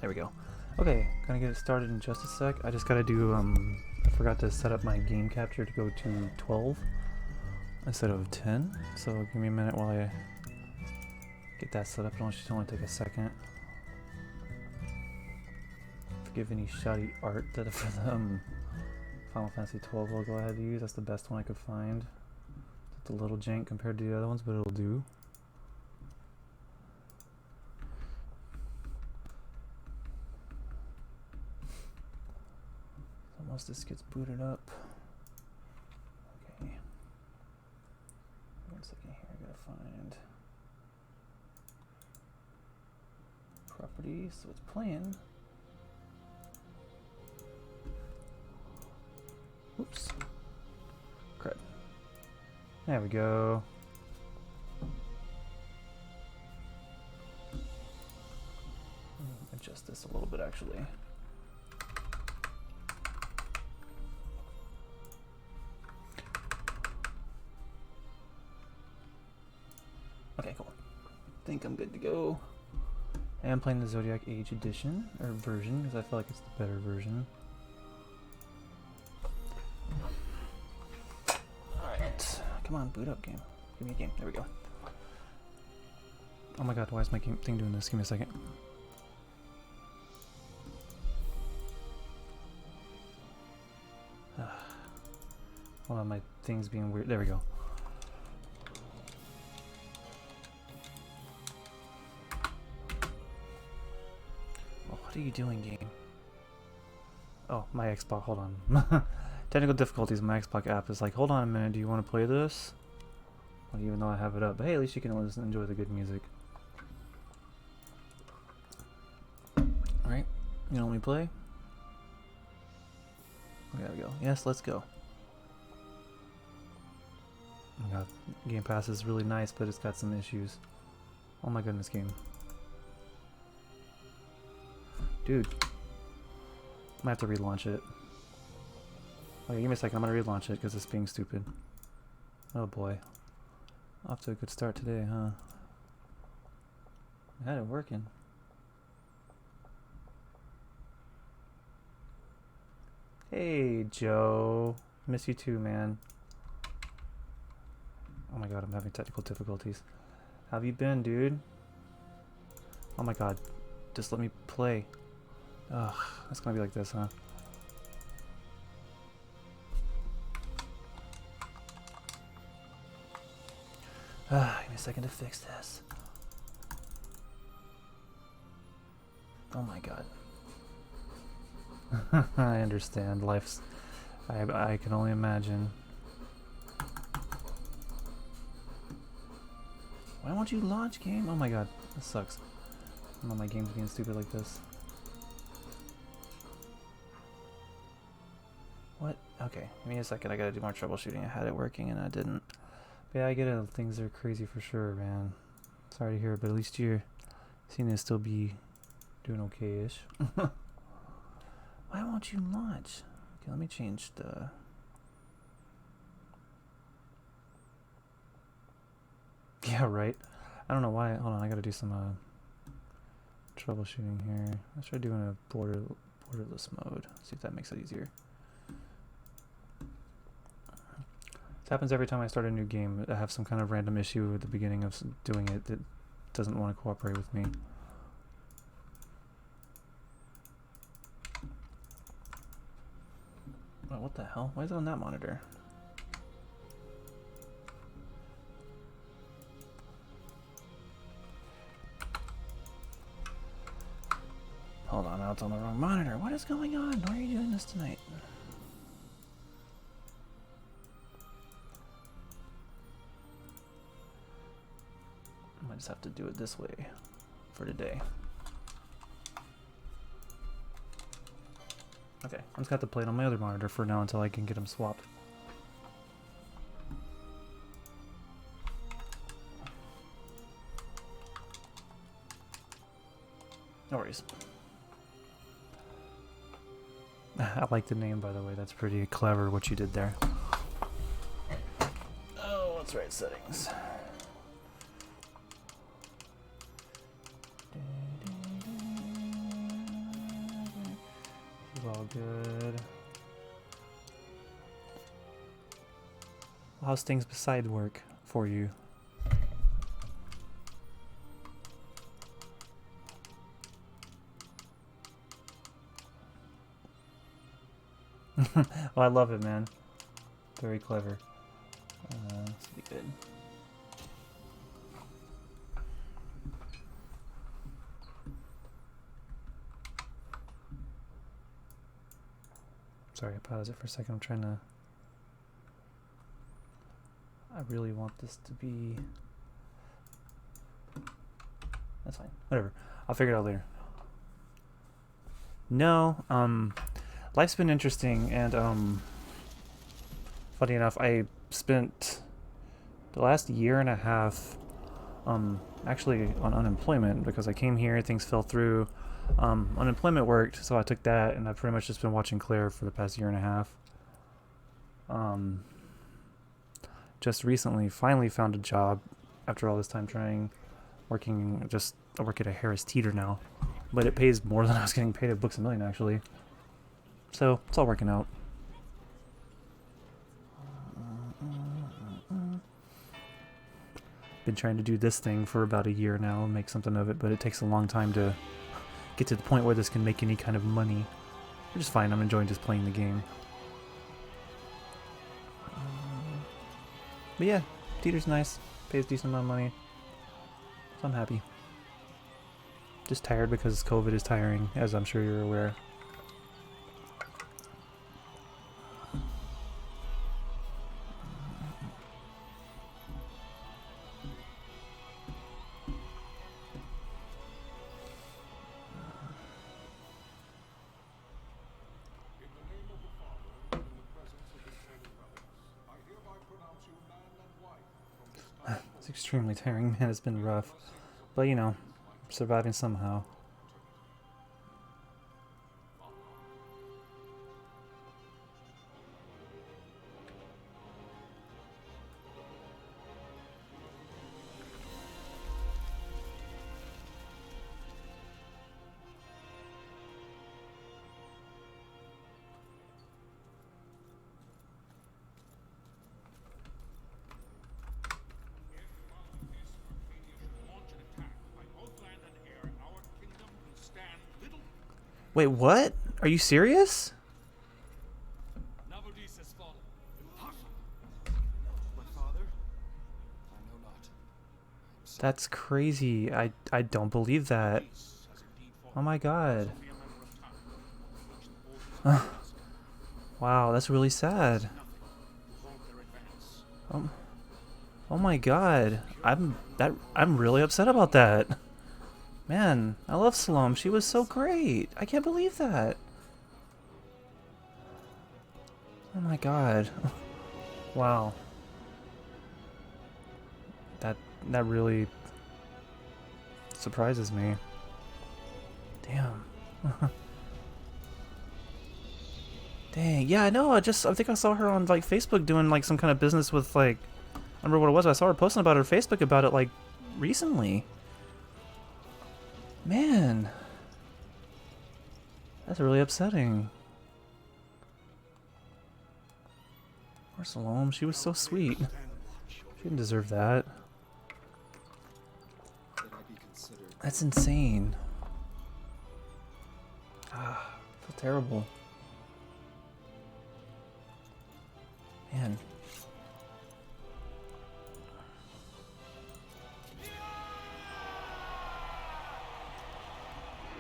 There we go. Okay, gonna get it started in just a sec. I just gotta do, I forgot to set up my game capture to go to 12 instead of 10. So give me a minute while I get that set up. It'll just only take a second. Forgive any shoddy art that for the Final Fantasy 12 logo I had to use. That's the best one I could find. It's a little jank compared to the other ones, but it'll do. Once this gets booted up. Okay. 1 second here, I gotta find properties, so it's playing. Oops. Crud. There we go. Adjust this a little bit actually. Okay, cool. I think I'm good to go. I am playing the Zodiac Age edition, or version, because I feel like it's the better version. Alright. Come on, boot up, game. Give me a game. There we go. Oh my god, why is my game thing doing this? Give me a second. Hold on, my thing's being weird. There we go. What are you doing, game? Oh, my Xbox, hold on. Technical difficulties, my Xbox app is like, hold on a minute, do you want to play this? Well, even though I have it up, but hey, at least you can listen, enjoy the good music. Alright, you know, let me play. There we go. Yes, let's go. Oh my god, Game Pass is really nice, but it's got some issues. Oh my goodness, game. Dude, I might have to relaunch it. Okay, give me a second. I'm gonna relaunch it because it's being stupid. Oh boy, off to a good start today, huh? I had it working. Hey, Joe. Miss you too, man. Oh my god, I'm having technical difficulties. How have you been, dude? Oh my god, just let me play. Ugh, it's gonna be like this, huh? Give me a second to fix this. Oh my god. I understand. Life's... I can only imagine. Why won't you launch, game? Oh my god, this sucks. I don't know, my game's being stupid like this. What? Okay, give me a second. I gotta do more troubleshooting. I had it working and I didn't. But yeah, I get it. Things are crazy for sure, man. Sorry to hear it, but at least you're seem to still be doing okay-ish. Why won't you launch? Okay, let me change the... Yeah, right. I don't know why. Hold on, I gotta do some troubleshooting here. Let's try doing a borderless mode. See if that makes it easier. This happens every time I start a new game. I have some kind of random issue at the beginning of doing it that doesn't want to cooperate with me. Oh, what the hell? Why is it on that monitor? Hold on, now it's on the wrong monitor. What is going on? Why are you doing this tonight? I might just have to do it this way for today. Okay, I'm just gonna have to play it on my other monitor for now until I can get them swapped. No worries. I like the name, by the way. That's pretty clever what you did there. Oh, let's write settings. all good. How's things beside work for you? Oh, I love it, man. Very clever. This will be good. Sorry, I paused it for a second. I'm trying to... I really want this to be... That's fine. Whatever. I'll figure it out later. No, life's been interesting, and funny enough, I spent the last year and a half actually on unemployment because I came here, things fell through. Unemployment worked, so I took that, and I've pretty much just been watching Claire for the past year and a half. Just recently finally found a job after all this time trying, working, I work at a Harris Teeter now, but it pays more than I was getting paid at Books A Million actually. So it's all working out. Been trying to do this thing for about a year now and make something of it, but it takes a long time to get to the point where this can make any kind of money. Which is fine, I'm enjoying just playing the game. But yeah, Teeter's nice, pays a decent amount of money, so I'm happy. Just tired because COVID is tiring, as I'm sure you're aware. It's extremely tiring, man. It's been rough. But, you know, surviving somehow. Wait, what? Are you serious? That's crazy. I don't believe that. Oh my god. Wow, that's really sad. Oh my god. I'm really upset about that. Man, I love Salome. She was so great. I can't believe that. Oh my god. Wow. That really surprises me. Damn. Dang. Yeah, I know. I think I saw her on like Facebook doing like some kind of business with like, I don't remember what it was. I saw her posting about her Facebook about it like recently. Man, that's really upsetting. Poor Salome, she was so sweet. She didn't deserve that. That's insane. Ah, I feel terrible. Man.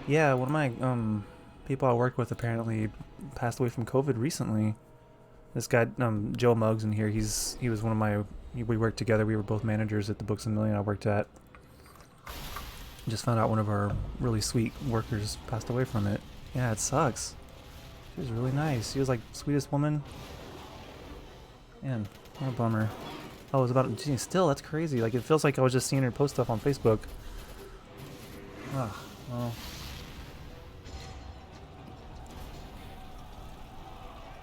Yeah, one of my people I worked with apparently passed away from COVID recently. This guy, Joe Muggs in here, he was one of my, we worked together, we were both managers at the Books A Million I worked at. Just found out one of our really sweet workers passed away from it. Yeah, it sucks. She was really nice. She was like sweetest woman. Man, what a bummer. Oh, it was about, geez, still, that's crazy. Like, it feels like I was just seeing her post stuff on Facebook. Ah, well.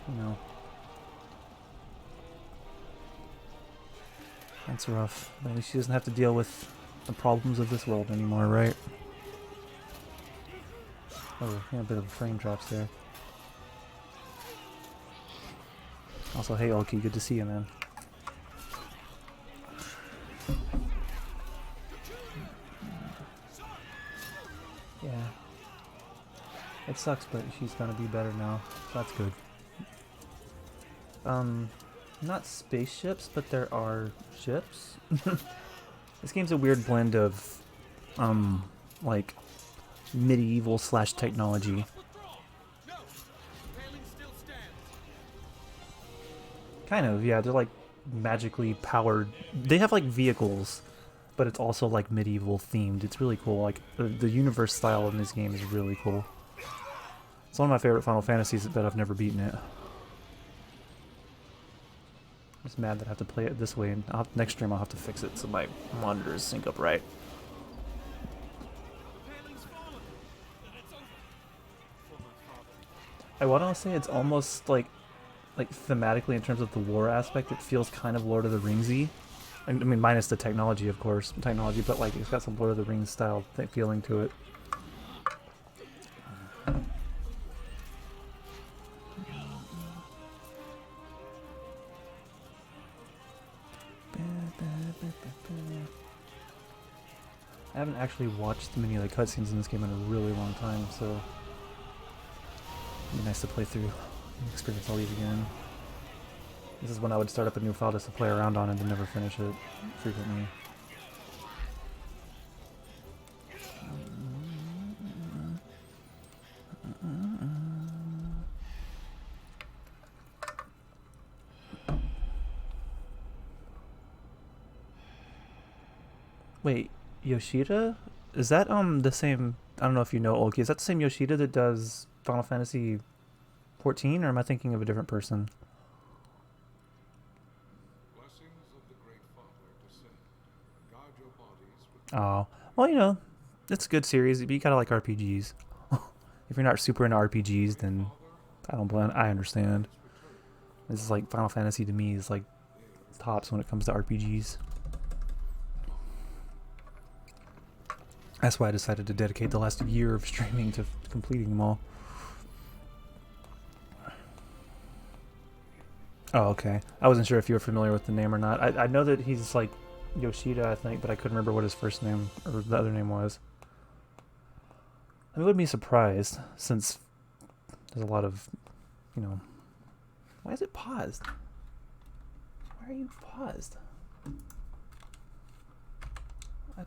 You know. That's rough. But at least she doesn't have to deal with the problems of this world anymore, right? Oh, yeah, a bit of a frame drops there. Also, hey Ulki, good to see you, man. Yeah. It sucks, but she's gonna be better now, so that's good. Not spaceships, but there are ships. This game's a weird blend of, like, medieval / technology. Kind of, yeah, they're like magically powered. They have like vehicles, but it's also like medieval themed. It's really cool. Like the universe style in this game is really cool. It's one of my favorite Final Fantasies, but I've never beaten it. I'm just mad that I have to play it this way, and next stream I'll have to fix it so my monitors sync up right. I want to say it's almost like thematically in terms of the lore aspect, it feels kind of Lord of the Ringsy. I mean, minus the technology, of course, but like it's got some Lord of the Rings style feeling to it. I haven't actually watched many of the cutscenes in this game in a really long time, so it'd be nice to play through and experience all these again. This is when I would start up a new file just to play around on and then never finish it frequently. Wait, Yoshida? Is that the same? I don't know if you know Ulki. Is that the same Yoshida that does Final Fantasy 14, or am I thinking of a different person? Oh, well, you know, it's a good series, but you gotta like RPGs. If you're not super into RPGs, then I understand. This is like Final Fantasy to me is like tops when it comes to RPGs. That's why I decided to dedicate the last year of streaming to completing them all. Oh, okay. I wasn't sure if you were familiar with the name or not. I know that he's like Yoshida, I think, but I couldn't remember what his first name or the other name was. I wouldn't be surprised, since there's a lot of, you know... Why is it paused? Why are you paused?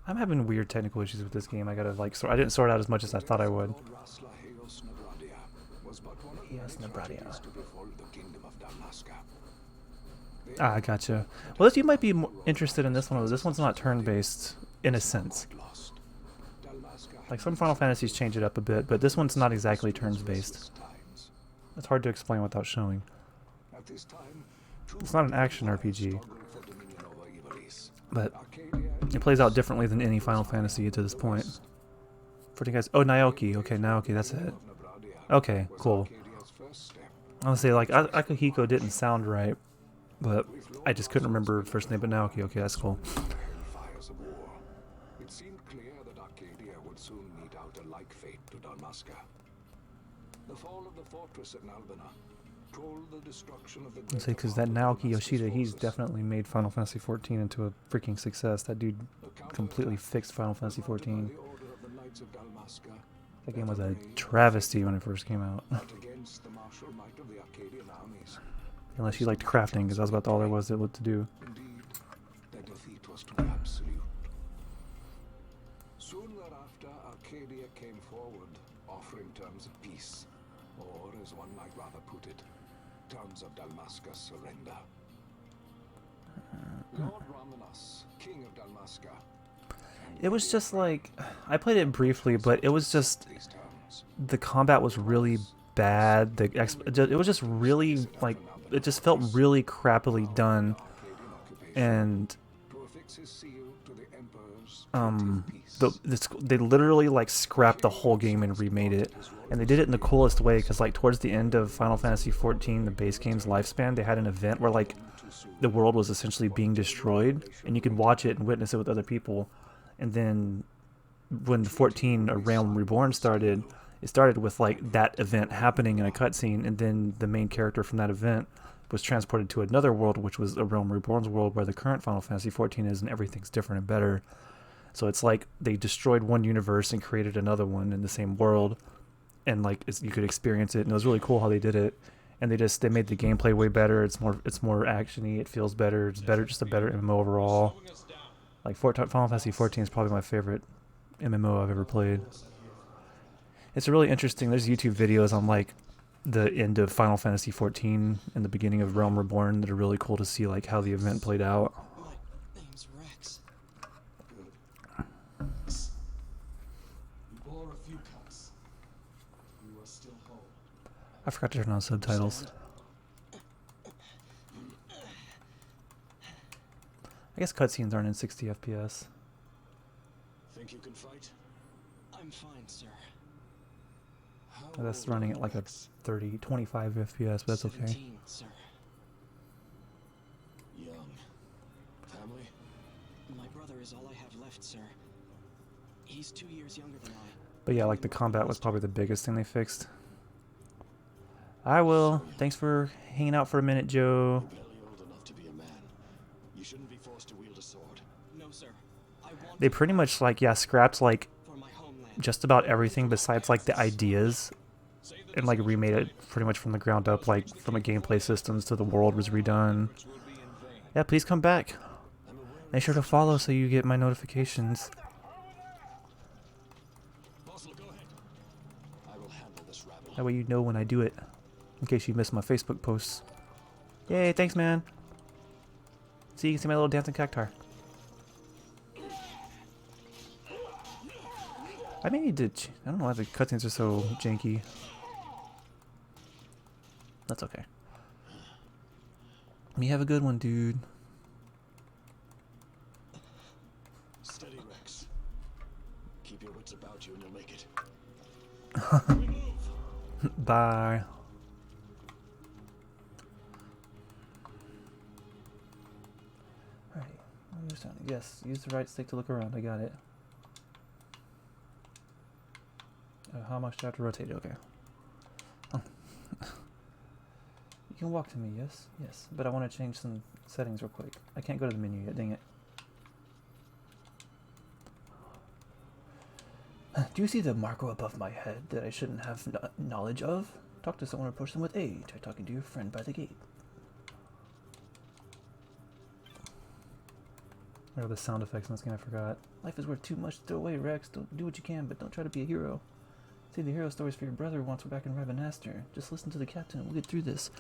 I'm having weird technical issues with this game. I gotta like I didn't sort out as much as I thought I would. Ah, I gotcha. Well, you might be interested in this one. This one's not turn-based in a sense. Like some Final Fantasies change it up a bit, but this one's not exactly turns-based. It's hard to explain without showing. It's not an action RPG, but it plays out differently than any Final Fantasy to this point. 14 guys. Oh, Naoki. Okay, Naoki, that's it. Okay, cool. I was gonna say, like, Akihiko didn't sound right, but I just couldn't remember her first name, but Naoki. Okay, that's cool. It seemed clear that Arcadia would soon mete out a like fate to Dalmasca. The fall of the fortress at Nalbina told the destruction of the great. Say, because that Naoki Yoshida, he's definitely made Final Fantasy 14 into a freaking success. That dude completely fixed Final Fantasy 14. That game was a travesty when it first came out. Unless you liked crafting, because that was about all there was to do. Soon thereafter, Arcadia came forward, offering terms of peace, or as one might rather put it, terms of Dalmasca's surrender. Lord Ramanas, King of Dalmasca. It was just like, I played it briefly, but it was just, the combat was really bad. It was just really, like, it just felt really crappily done. And they literally like scrapped the whole game and remade it, and they did it in the coolest way, because like towards the end of Final Fantasy 14, the base game's lifespan, they had an event where like the world was essentially being destroyed, and you could watch it and witness it with other people. And then when 14 A Realm Reborn started, it started with like that event happening in a cutscene, and then the main character from that event was transported to another world, which was a Realm Reborn's world, where the current Final Fantasy 14 is, and everything's different and better. So it's like they destroyed one universe and created another one in the same world, and like you could experience it, and it was really cool how they did it. And they made the gameplay way better. It's more actiony. It feels better. It's better, just a better MMO overall. Like Final Fantasy 14 is probably my favorite MMO I've ever played. It's really interesting. There's YouTube videos on like the end of Final Fantasy 14 and the beginning of Realm Reborn that are really cool to see, like how the event played out. My name's Rex. You bore a few cuts. You are still whole. I forgot to turn on subtitles. I guess cutscenes aren't in 60 FPS. Think you can fight? I'm fine, sir. That's running at like a 25 FPS, but that's okay. 17, sir. Young. Family? My brother is all I have left, sir. He's 2 years younger than I. But yeah, like the combat was probably the biggest thing they fixed. I will. Thanks for hanging out for a minute, Joe. You're barely old enough to be a man. You shouldn't be forced to wield a sword. No, sir. They pretty much like, yeah, scrapped like For my homeland. just about everything besides like the ideas, and like remade it pretty much from the ground up, like from the gameplay systems to the world was redone. Yeah, please come back. Make sure to follow so you get my notifications. That way you know when I do it, in case you missed my Facebook posts. Yay, thanks man. See, you can see my little dancing cactar. I may need to... I don't know why the cutscenes are so janky. That's okay. You have a good one, dude. Steady, Rex. Keep your wits about you and you'll make it. Bye. Alrighty. Yes, use the right stick to look around. I got it. How much do I have to rotate it? Okay. Oh. You can walk to me, yes? Yes. But I want to change some settings real quick. I can't go to the menu yet, dang it. Do you see the marker above my head that I shouldn't have knowledge of? Talk to someone or approach them with A. Try talking to your friend by the gate. What are the sound effects in this game? I forgot. Life is worth too much to throw away, Rex. Don't do what you can, but don't try to be a hero. Save the hero stories for your brother once we're back in Ravenaster. Just listen to the captain and we'll get through this.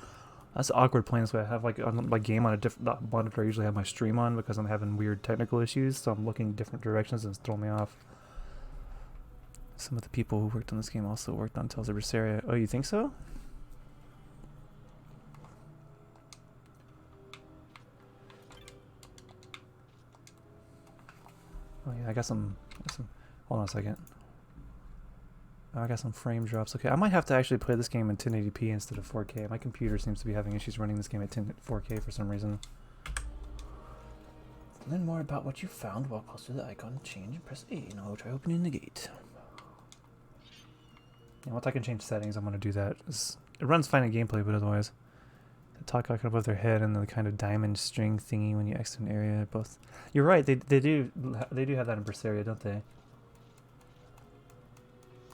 That's awkward playing this way. I have like my game on a different monitor I usually have my stream on because I'm having weird technical issues, so I'm looking different directions and it's throwing me off. Some of the people who worked on this game also worked on Tales of Berseria. Oh, you think so? Oh yeah, I got some hold on a second. Oh, I got some frame drops. Okay, I might have to actually play this game in 1080p instead of 4K. My computer seems to be having issues running this game at 4K for some reason. Learn more about what you found while close to the icon. Change and press A. Now try opening the gate. Yeah, once I can change settings, I'm going to do that. It runs fine in gameplay, but otherwise. The talk icon above their head and the kind of diamond string thingy when you exit an area. Both. You're right. They do have that in Berseria, don't they?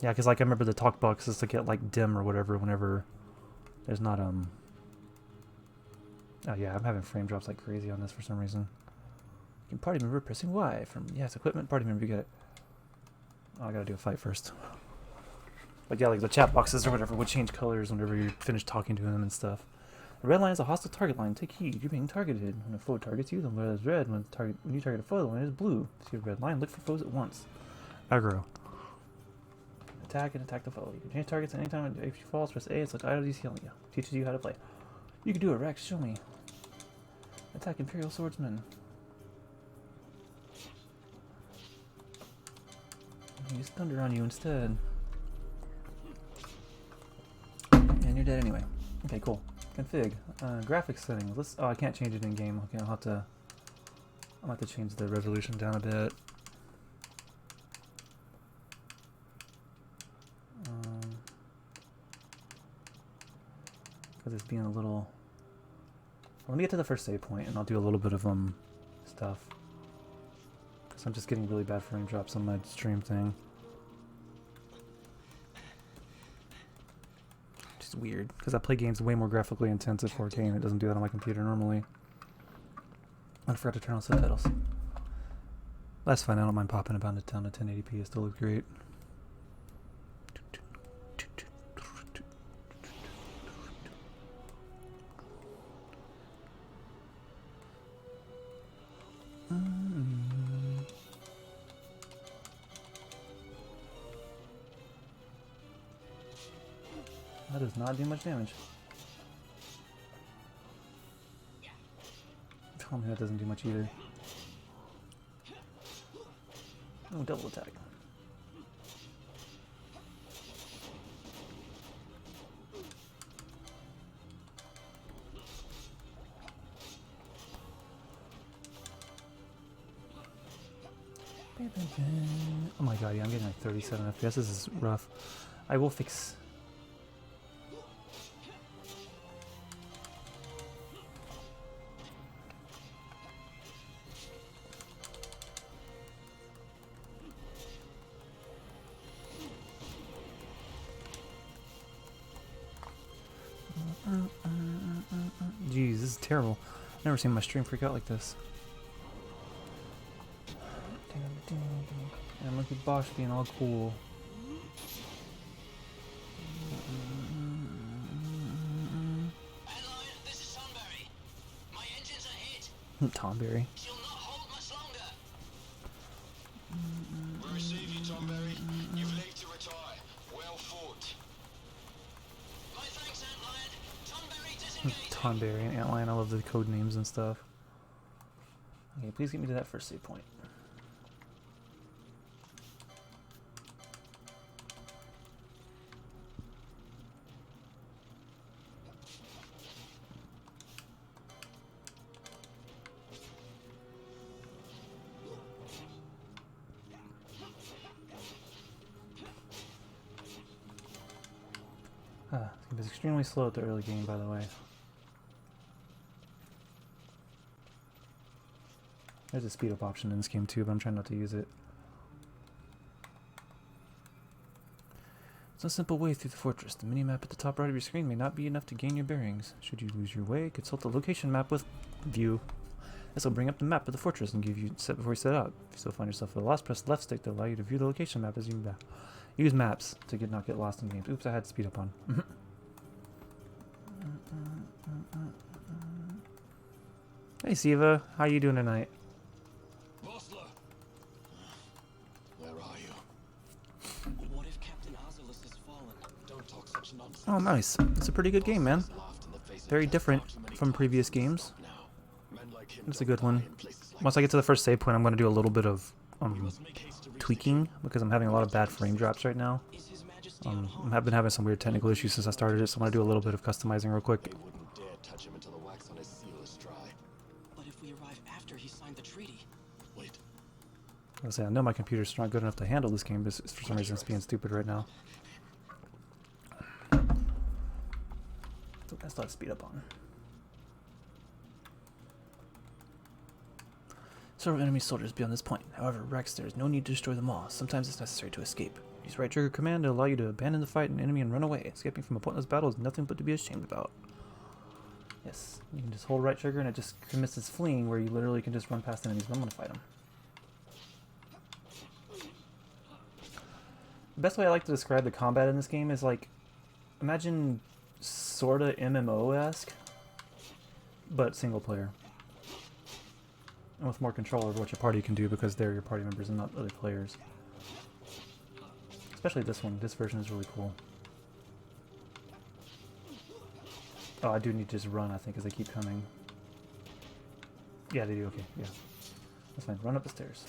Yeah, because like I remember the talk boxes to get like dim or whatever whenever there's not Oh yeah, I'm having frame drops like crazy on this for some reason. You can party member pressing Y from it's equipment party member. You get it. Oh, I gotta do a fight first. But yeah, like the chat boxes or whatever would change colors whenever you finish talking to them and stuff. The red line is a hostile target line. Take heed, you're being targeted. When a foe targets you, the line is red. When you target a foe, the line is blue. See a red line, look for foes at once. Aggro. Attack and attack the foe. You can change targets at any time. If you fall, press A. It's like IOD's healing you. Teaches you how to play. You can do it, Rex. Show me. Attack Imperial Swordsman. Use thunder on you instead. And you're dead anyway. Okay, cool. Config. Graphics settings. Oh, I can't change it in game. Okay, I'll have to change the resolution down a bit. Because it's being a little Let me get to the first save point and I'll do a little bit of stuff. Because I'm just getting really bad frame drops on my stream thing. Which is weird, because I play games way more graphically intense at 4K and it doesn't do that on my computer normally. I forgot to turn on subtitles. That's fine, I don't mind popping about it down to 1080p, it still looks great. That does not do much damage. Tell me that doesn't do much either. Oh, double attack. Oh my god, yeah, I'm getting like 37 FPS. This is rough. I will fix. Jeez, this is terrible. I've never seen my stream freak out like this. And look at Bosch being all cool. Hey Lion, this is Tonberry. My engines are hit. Tonberry. She'll not hold much longer. We receive you, Tonberry. You've lived to retire. Well fought. My thanks, Antlion. Tonberry disengaged. Tonberry and Antlion, I love the code names and stuff. Okay, please get me to that first save point. It was extremely slow at the early game, by the way. There's a speed up option in this game too, but I'm trying not to use it. It's a simple way through the fortress. The mini-map at the top right of your screen may not be enough to gain your bearings. Should you lose your way, consult the location map with view. This will bring up the map of the fortress and give you set before you set out. If you still find yourself at a loss, press left stick to allow you to view the location map as you move back. Use maps to not get lost in games. Oops, I had speed up on. Hey Siva, how you doing tonight? Bostler. Where are you? What if Captain Ivalice has fallen? Don't talk such nonsense. Oh, nice. It's a pretty good game, man. Very different from previous games. It's a good one. Once I get to the first save point, I'm going to do a little bit of tweaking because I'm having a lot of bad frame drops right now. I've been having some weird technical issues since I started it, so I'm going to do a little bit of customizing real quick. But if we arrive after he signed the treaty, wait. I was saying, I know my computer's not good enough to handle this game, but for some reason it's being stupid right now. So that's not speed up on. Several enemy soldiers beyond this point. However, Rex, there is no need to destroy them all. Sometimes it's necessary to escape. Use right trigger command to allow you to abandon the fight and enemy and run away. Escaping from a pointless battle is nothing but to be ashamed about. Yes, you can just hold right trigger and it just commits this fleeing where you literally can just run past enemies, but I'm going to fight them. The best way I like to describe the combat in this game is like, imagine sorta MMO-esque, but single player. And with more control over what your party can do because they're your party members and not other players. Especially this one. This version is really cool. Oh, I do need to just run, I think, as they keep coming. Yeah, they do. Okay, yeah. That's fine. Run up the stairs.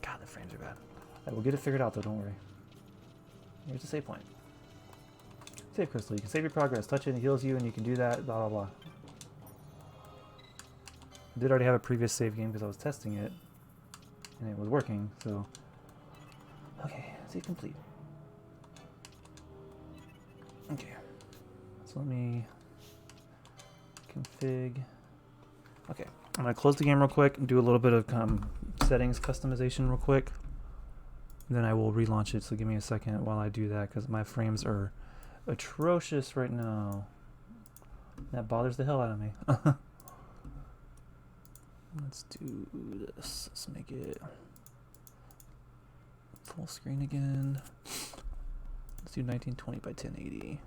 God, the frames are bad. Alright, we'll get it figured out, though. Don't worry. Here's the save point. Save crystal. You can save your progress. Touch it, it heals you, and you can do that, blah, blah, blah. I did already have a previous save game because I was testing it, and it was working, so... Okay, save complete. Okay. So let me config. Okay, I'm gonna close the game real quick and do a little bit of settings customization real quick. Then I will relaunch it, so give me a second while I do that, because my frames are atrocious right now. That bothers the hell out of me. Let's do this. Let's make it full screen again. Let's do 1920 by 1080.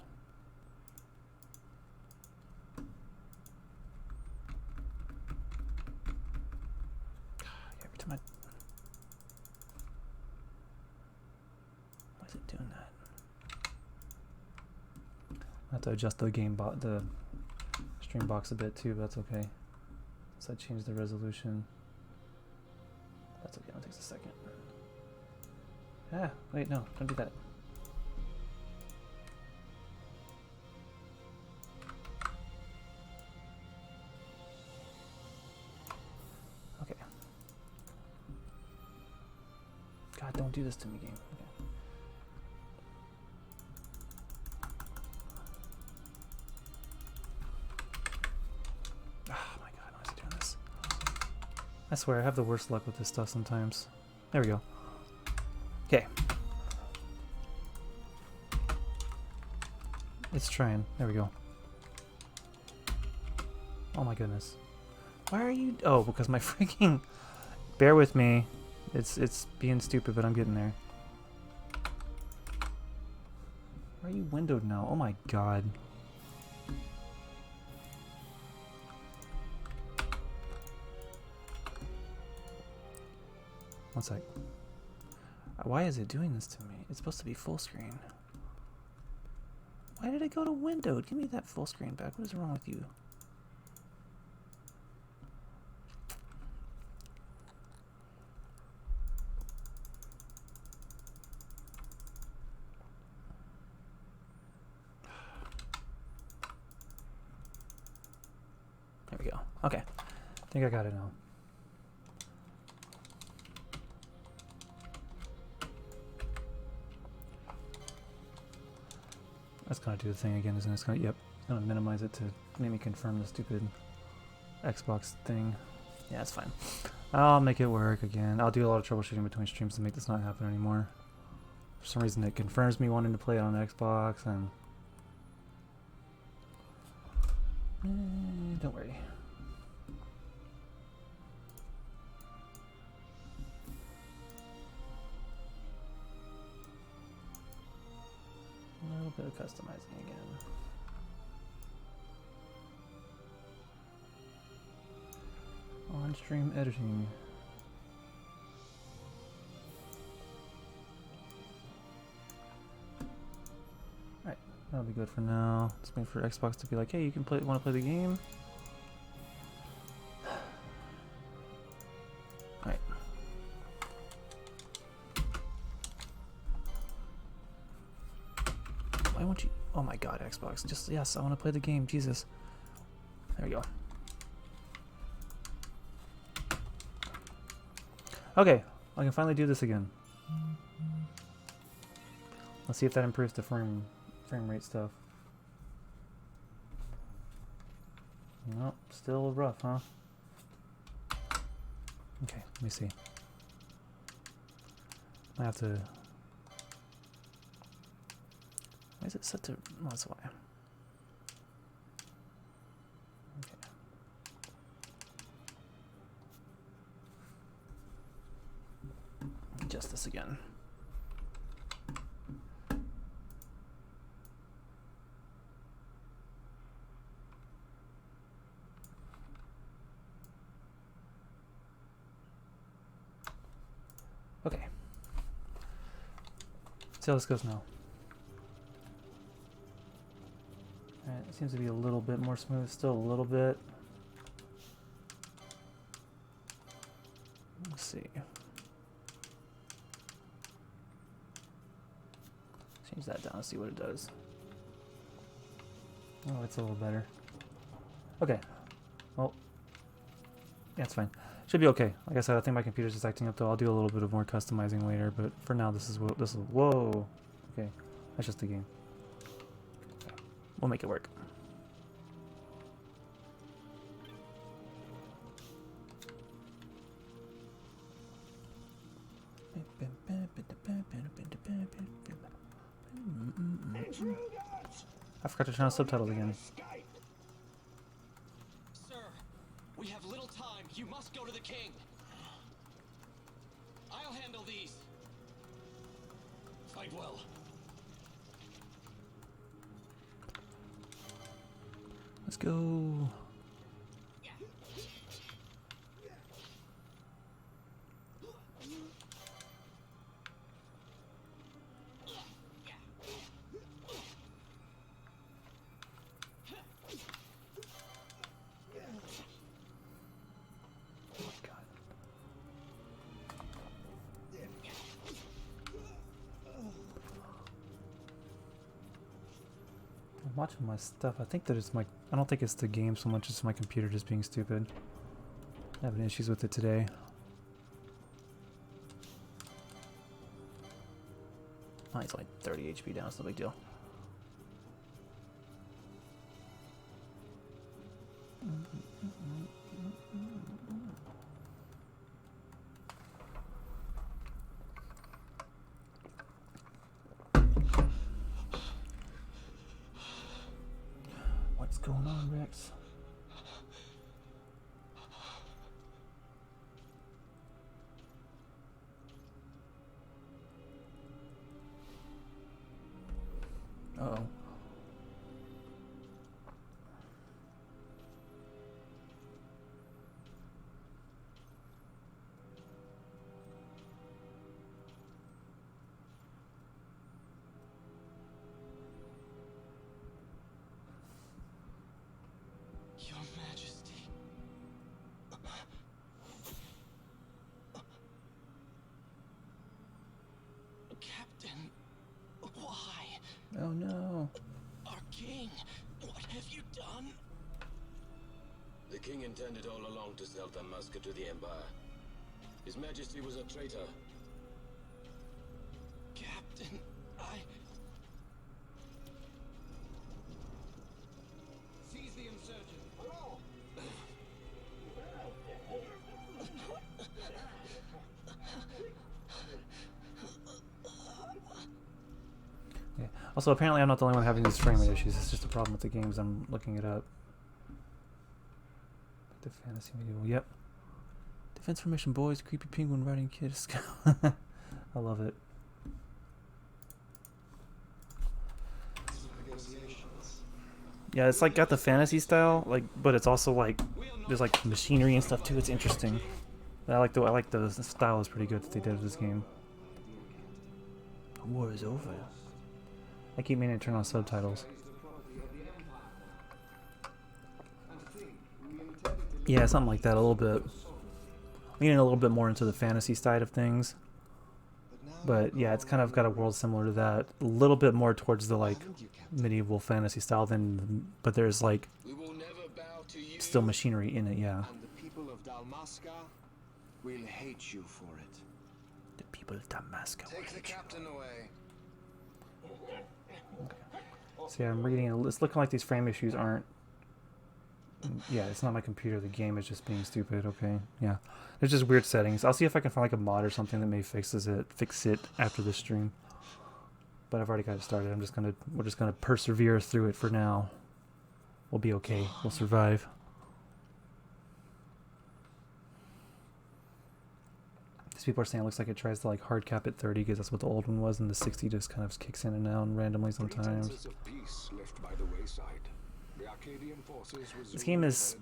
Every time why is it doing that? I have to adjust the the stream box a bit too, but that's okay. So I changed the resolution. That's okay, it takes a second. Ah, wait, no, don't do that. Okay. God, don't do this to me, game. Okay. I swear, I have the worst luck with this stuff sometimes. There we go. Okay. It's trying. There we go. Oh my goodness. Why are you... Oh, because my freaking... Bear with me. It's being stupid, but I'm getting there. Why are you windowed now? Oh my god. One sec. Why is it doing this to me? It's supposed to be full screen. Why did it go to windowed? Give me that full screen back. What is wrong with you? There we go. Okay. I think I got it now. That's gonna do the thing again, isn't it? It's gonna, yep, it's gonna minimize it to make me confirm the stupid Xbox thing. Yeah, it's fine. I'll make it work again. I'll do a lot of troubleshooting between streams to make this not happen anymore. For some reason, it confirms me wanting to play it on Xbox, and don't worry. A little bit of customizing again. On-stream editing. Alright, that'll be good for now. Let's wait for Xbox to be like, hey, you can play. Want to play the game? Alright. Why won't you? Oh my god, Xbox. Just, yes, I want to play the game. Jesus. There we go. Okay, I can finally do this again. Let's see if that improves the frame rate stuff. Nope, still rough, huh? Okay, let me see. I have to... Why is it set to... Oh, that's why. Okay. Adjust this again. Okay. See how this goes now. Alright, it seems to be a little bit more smooth, still a little bit. Let's see. Change that down and see what it does. Oh, it's a little better. Okay. Well, yeah, it's fine. Should be okay. Like I said, I think my computer's just acting up though. I'll do a little bit of more customizing later, but for now this is what this is. Whoa. Okay. That's just the game. Okay. We'll make it work. I forgot to turn on subtitles again. Sir, we have little time. You must go to the king. I'll handle these. Fight well. Let's go. Watching my stuff. I think that it's my. I don't think it's the game so much as my computer just being stupid. I'm having issues with it today. Oh, it's like 30 HP down. It's no big deal. What's going on, Rex? Uh-oh. Your Majesty. Captain, why? Oh no. Our king, what have you done? The king intended all along to sell Damascus to the Empire. His Majesty was a traitor. Captain, I... Seize the insurgent. Yeah. Also, apparently I'm not the only one having these frame rate issues. It's just a problem with the games. I'm looking it up. The fantasy medieval. Yep. Defense formation, boys. Creepy penguin riding kid. I love it. Yeah, it's like got the fantasy style, like, but it's also like there's like machinery and stuff too. It's interesting. I like the style is pretty good that they did with this game. The war is over. I keep meaning to turn on subtitles. Yeah, something like that, a little bit. Leaning a little bit more into the fantasy side of things. But yeah, it's kind of got a world similar to that. A little bit more towards the like medieval fantasy style than, but there's like still machinery in it, yeah. And the people of Dalmasca will hate you for it. The people of Damascus. Take the captain away. So yeah, I'm reading it. It's looking like these frame issues aren't. Yeah, it's not my computer. The game is just being stupid. Okay, yeah, there's just weird settings. I'll see if I can find like a mod or something that may fix it after this stream. But I've already got it started. We're just gonna persevere through it for now. We'll be okay. We'll survive. These people are saying it looks like it tries to like hard cap at 30 because that's what the old one was, and the 60 just kind of kicks in and out randomly sometimes. This game has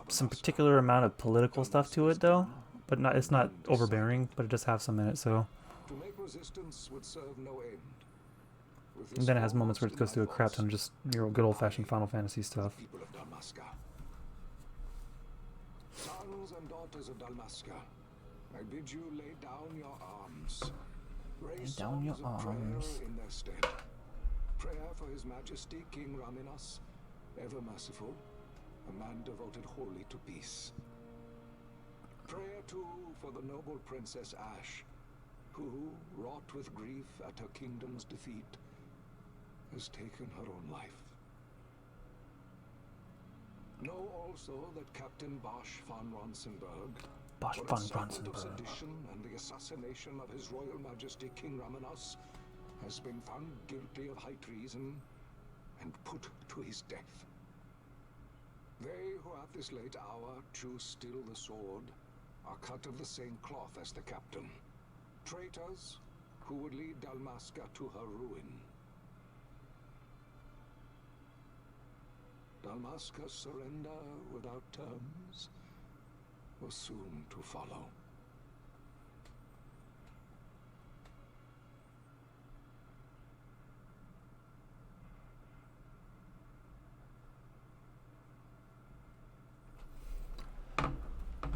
some particular amount of political stuff to it though, but it's not overbearing, but it does have some in it. So, and then it has moments where it goes through a crap ton of just your good old-fashioned Final Fantasy stuff. Sons and daughters of Dalmasca, I bid you lay down your arms. Raise down your songs of prayer arms. in their stead. Prayer for His Majesty King Raminas, ever merciful, a man devoted wholly to peace. Prayer too for the noble Princess Ash, who, wrought with grief at her kingdom's defeat, has taken her own life. Know also that Captain Bosch von Ronsenberg, Bosch for von assault of Bronzenberg. sedition and the assassination of His Royal Majesty King Raminos, has been found guilty of high treason and put to his death. They who at this late hour choose still the sword are cut of the same cloth as the captain. Traitors who would lead Dalmasca to her ruin. Dalmasca's surrender without terms was soon to follow.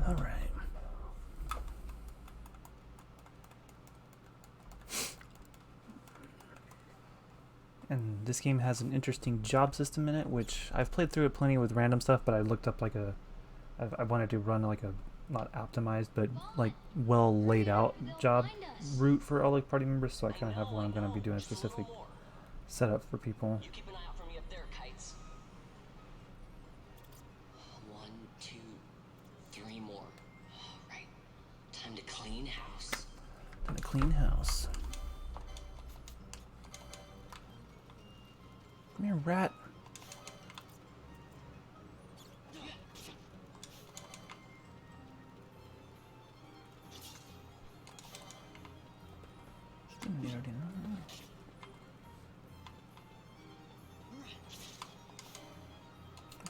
All right. And this game has an interesting job system in it, which I've played through it plenty with random stuff, but I looked up like I wanted to run like a, not optimized, but like well laid out job route for all the party members, so I kind of have where I'm going to be doing a specific setup for people. You keep an eye out for me up there, Kites. 1, 2, 3 more. Right. Time to clean house. Time to clean house. Come here, rat.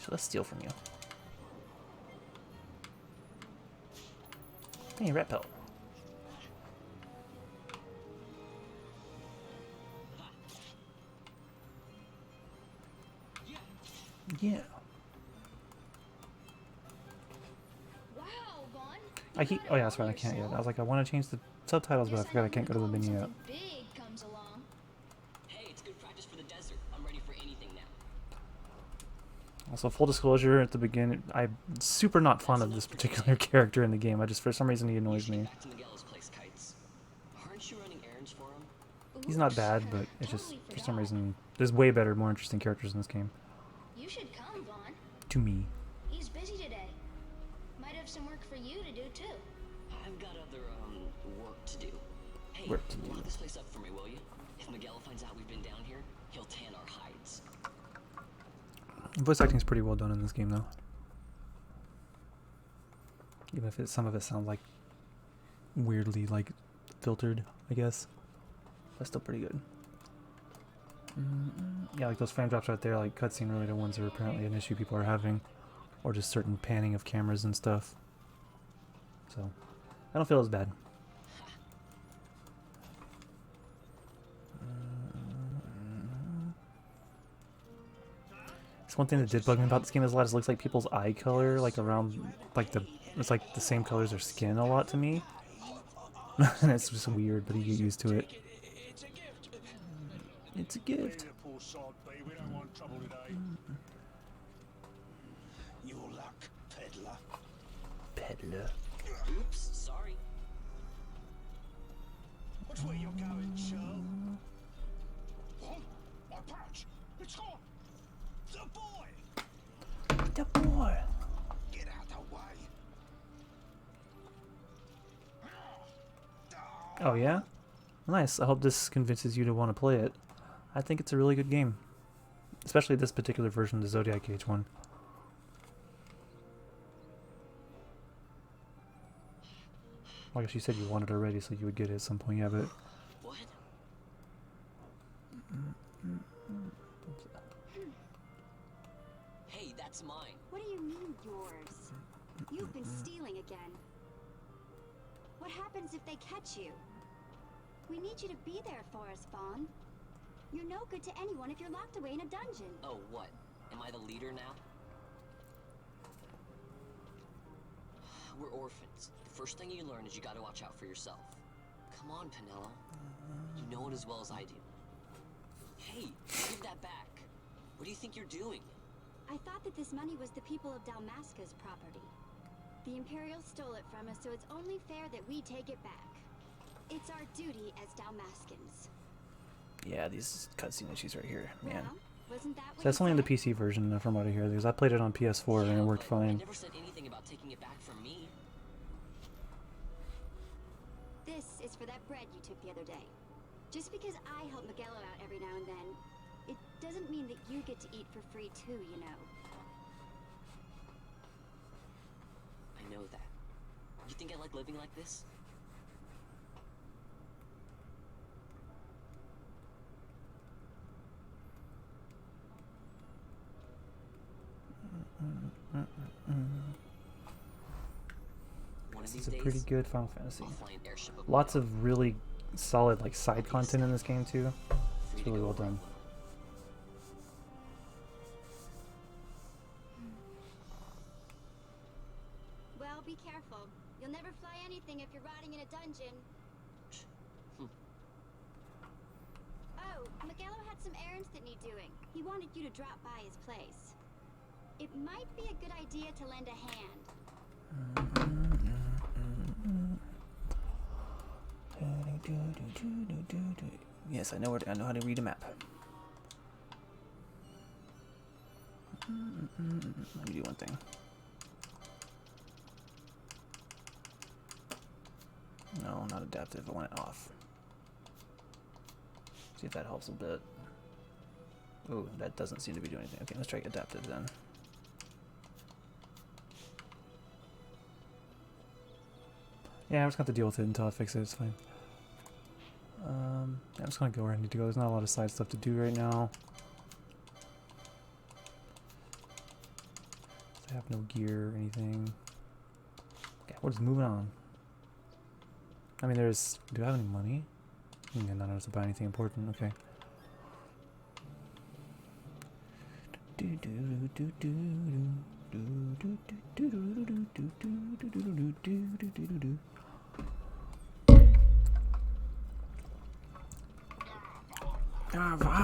So let's steal from you. Hey, rat pelt. Yeah. Wow, Vaughn. I keep. Oh yeah, that's right. I can't yet. I was like, I want to change the subtitles, but I forgot I can't go to the menu yet. Big comes along. Hey, it's good practice for the desert. I'm ready for anything now. Also, full disclosure at the beginning, I'm super not fond of this particular character in the game. I just, for some reason, he annoys me. Back to Miguel's place, Kites. Aren't you running errands for him? He's not bad, but it's just, for some reason, there's way better, more interesting characters in this game. You should come, Vaughn. To me. He's busy today. Might have some work for you to do too. I've got other, work to do. Hey, Work to do. lock this place up for me, will you? If Miguel finds out we've been down here, he'll tan our hides. Voice acting is pretty well done in this game, though. Even if some of it sounds like weirdly like filtered, I guess. That's still pretty good. Yeah, like those frame drops right there, like cutscene related ones are apparently an issue people are having, or just certain panning of cameras and stuff. So, I don't feel as bad. It's one thing that did bug me about this game is a lot. It looks like people's eye color, like around, like it's like the same color as their skin a lot to me. And it's just weird, but you get used to it. It's a gift. Your luck, peddler. Peddler. Oops, sorry. Which way you're going, Charles? What? My pouch! It's gone! The boy! The boy. Get out the way! Oh yeah? Nice. I hope this convinces you to want to play it. I think it's a really good game. Especially this particular version, the Zodiac Age one. Well, I guess you said you wanted it already, so you would get it at some point, yeah, but... What? Hey, that's mine. What do you mean, yours? You've been stealing again. What happens if they catch you? We need you to be there for us, Vaughn. You're no good to anyone if you're locked away in a dungeon. Oh, what? Am I the leader now? We're orphans. The first thing you learn is you gotta watch out for yourself. Come on, Penelo. You know it as well as I do. Hey, give that back. What do you think you're doing? I thought that this money was the people of Dalmasca's property. The Imperials stole it from us, so it's only fair that we take it back. It's our duty as Dalmascans. Yeah, these cutscene issues right here, man. Well, wasn't that So what that's you only in the said? PC version from out of here, because I played it on PS4 and it worked But I fine. never said anything about taking it back from me. for that bread you took the other day. Just because I help Miguelo out every now and then, it doesn't mean that you get to eat for free too, you know. I know that. You think I like living like this? One of This these is a days, pretty good Final Fantasy. I'll fly an airship up Lots and down. of really solid like side content in this game too. Free It's to really go well where I done. will. Well, be careful. You'll never fly anything if you're rotting in a dungeon. Oh, Miguelo had some errands that need doing. He wanted you to drop by his place. It might be a good idea to lend a hand. Yes, I know how to read a map. Let me do one thing. No, not adaptive. I want it off. See if that helps a bit. Ooh, that doesn't seem to be doing anything. Okay, let's try adaptive then. Yeah, I'm just gonna have to deal with it until I fix it. It's fine. I'm just gonna go where I need to go. There's not a lot of side stuff to do right now. I have no gear or anything. Okay, we're just moving on. I mean, there's... Do I have any money? Yeah, not enough to buy anything important. Okay.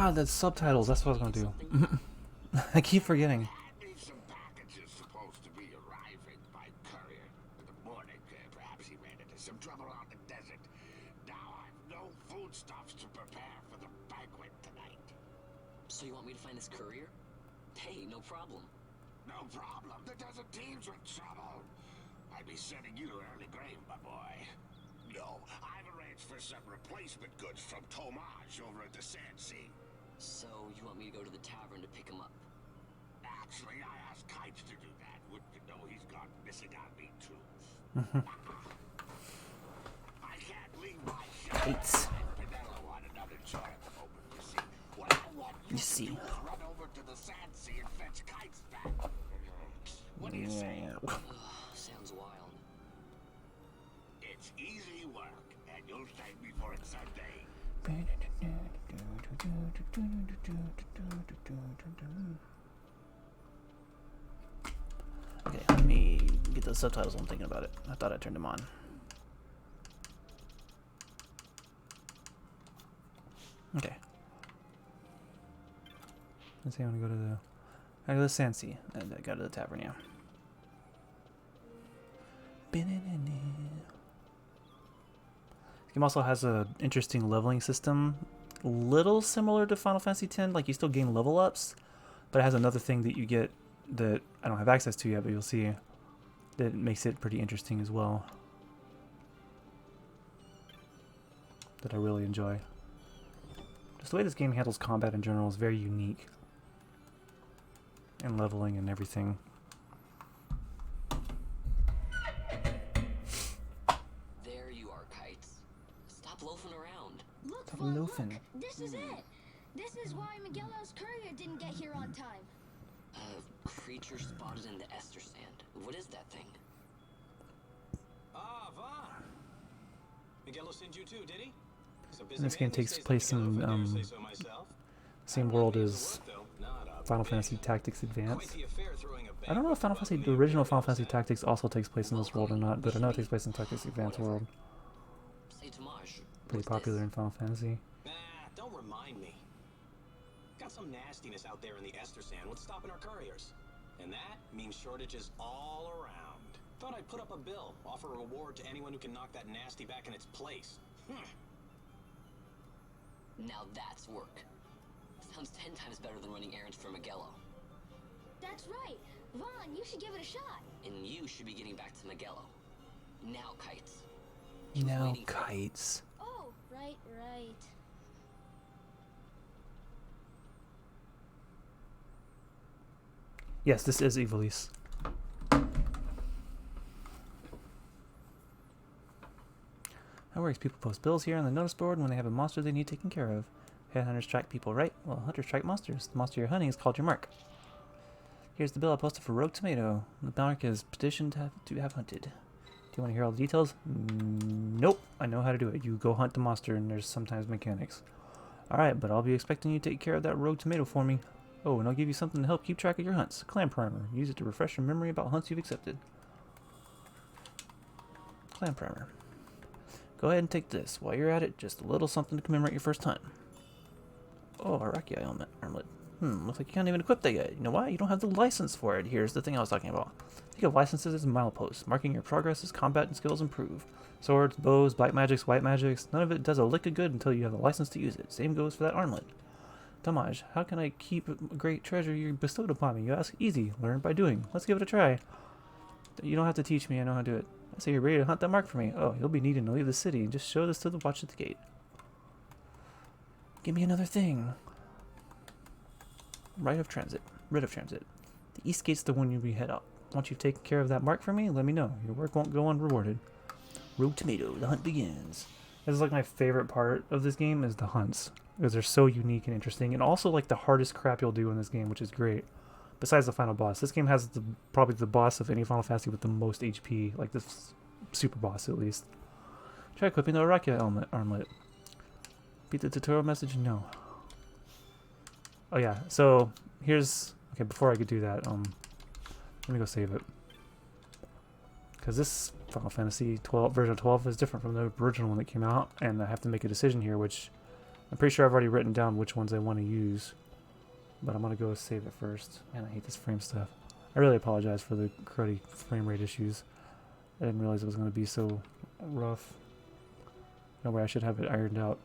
The subtitles. That's what I was gonna do. I keep forgetting. Some packages supposed to be arriving by courier in the morning. Perhaps he ran into some trouble out in the desert. Now I've no foodstuffs to prepare for the banquet tonight. So you want me to find this courier? Hey, no problem. No problem. The desert teams with trouble. I'd be sending you to early grave, my boy. No, I've arranged for some replacement goods from Tomage over at the Sand Sea. So you want me to go to the tavern to pick him up? Actually, I asked Kites to do that. Wouldn't you know he's gone missing on me too? I can't leave my shop. Kites. Pinello on another chart at the moment, you see. What I want you, You see. to do is run over to the Sand Sea and fetch Kites back. What do you say? Sounds wild. It's easy work, and you'll thank me for it someday. Okay, let me get those subtitles while I'm thinking about it. I thought I turned them on. Okay. Let's see, I want to go to the Sand Sea. And I go to the tavern, yeah. This game also has an interesting leveling system. A little similar to Final Fantasy X. Like, you still gain level ups, but it has another thing that you get that I don't have access to yet, but you'll see that makes it pretty interesting as well. That I really enjoy. Just the way this game handles combat in general is very unique. And leveling and everything. There you are, Kites. Stop loafing around. Look, Stop Vaughn, loafing. look. This is it. This is why Miguelo's courier didn't get here on time. Creature spotted in the Ester Sand. What is that thing? Ah, Vaughn. Miguelo sent you too, did he? And this game takes place in same world as Final Fantasy Tactics Advance. I don't know if the original Final Fantasy Tactics also takes place in this world or not, but I know it takes place in Tactics Advance world. Say Tomage. Pretty popular in Final Fantasy. Nah, don't remind me. Got some nastiness out there in the Ester Sand. What's stopping our couriers? And that means shortages all around. Thought I'd put up a bill, offer a reward to anyone who can knock that nasty back in its place. Now that's work. Sounds 10 times better than running errands for Miguelo. That's right. Vaughn, you should give it a shot. And you should be getting back to Miguelo. Now, Kites. Now, Kites. Right. Yes, this is Ivalice. That works. People post bills here on the notice board when they have a monster they need taken care of. Headhunters track people, right? Well, hunters track monsters. The monster you're hunting is called your mark. Here's the bill I posted for Rogue Tomato. The mark is petitioned to have hunted. Do you want to hear all the details? Nope. I know how to do it. You go hunt the monster, and there's sometimes mechanics. Alright, but I'll be expecting you to take care of that Rogue Tomato for me. Oh, and I'll give you something to help keep track of your hunts. Clan Primer. Use it to refresh your memory about hunts you've accepted. Clan Primer. Go ahead and take this. While you're at it, just a little something to commemorate your first hunt. Oh, Arachia armlet. Looks like you can't even equip that yet. You know why? You don't have the license for it. Here's the thing I was talking about. Think of licenses as mileposts, marking your progress as combat and skills improve. Swords, bows, black magics, white magics, none of it does a lick of good until you have the license to use it. Same goes for that armlet. Damage, how can I keep a great treasure you bestowed upon me? You ask. Easy. Learn by doing. Let's give it a try. You don't have to teach me. I know how to do it. I say you're ready to hunt that mark for me. Oh, you'll be needing to leave the city. Just show this to the watch at the gate. Give me another thing. Rite of transit. The east gate's the one you head up. Once you've taken care of that mark for me, let me know. Your work won't go unrewarded. Rogue Tomato, the hunt begins. This is like my favorite part of this game is the hunts. Because they're so unique and interesting. And also like the hardest crap you'll do in this game, which is great. Besides the final boss. This game has probably the boss of any Final Fantasy with the most HP. Like the super boss at least. Try equipping the Arachia armlet. Beat the tutorial message? No. Oh yeah, so here's... Okay, before I could do that, let me go save it. Because this Final Fantasy 12, version 12 is different from the original one that came out. And I have to make a decision here, which... I'm pretty sure I've already written down which ones I want to use. But I'm going to go save it first. Man, I hate this frame stuff. I really apologize for the cruddy frame rate issues. I didn't realize it was going to be so rough. No way, I should have it ironed out.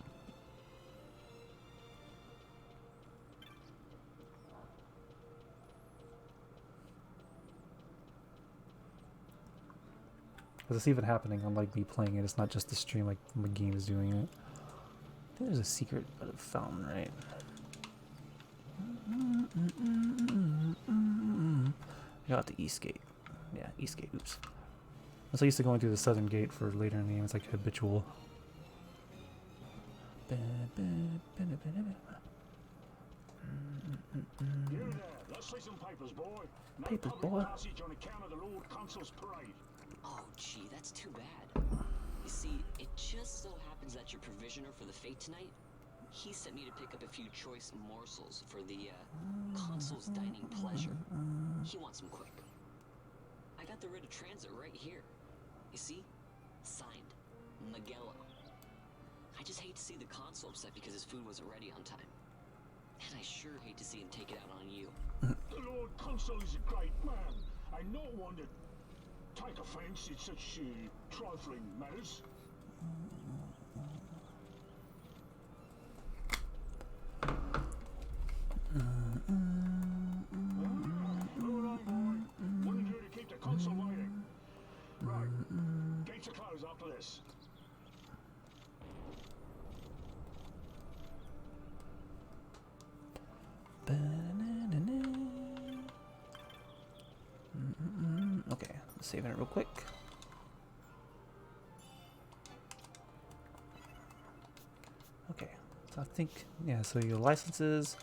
Because it's even happening unlike me playing it. It's not just the stream, like my game is doing it. I think there's a secret fountain, right? I got the east gate. Yeah, east gate. Oops. I'm so used to going through the southern gate for later in the game. It's like habitual. You there, let's see some papers, boy. No Papers, public boy. passage on account of the Lord Consul's parade. Oh, gee, that's too bad. You see, it just so happens that your provisioner for the fete tonight, he sent me to pick up a few choice morsels for the, consul's dining pleasure. He wants them quick. I got the writ of transit right here. You see? Signed, Magello. I just hate to see the consul upset because his food wasn't ready on time. And I sure hate to see him take it out on you. The Lord Consul is a great man. I'm not one to take offense in such trifling matters. All right, boy. Wanted you to keep the consul waiting. Right. Gates are closed after this. Okay, saving it real quick. Okay, so I think, yeah, so your licenses.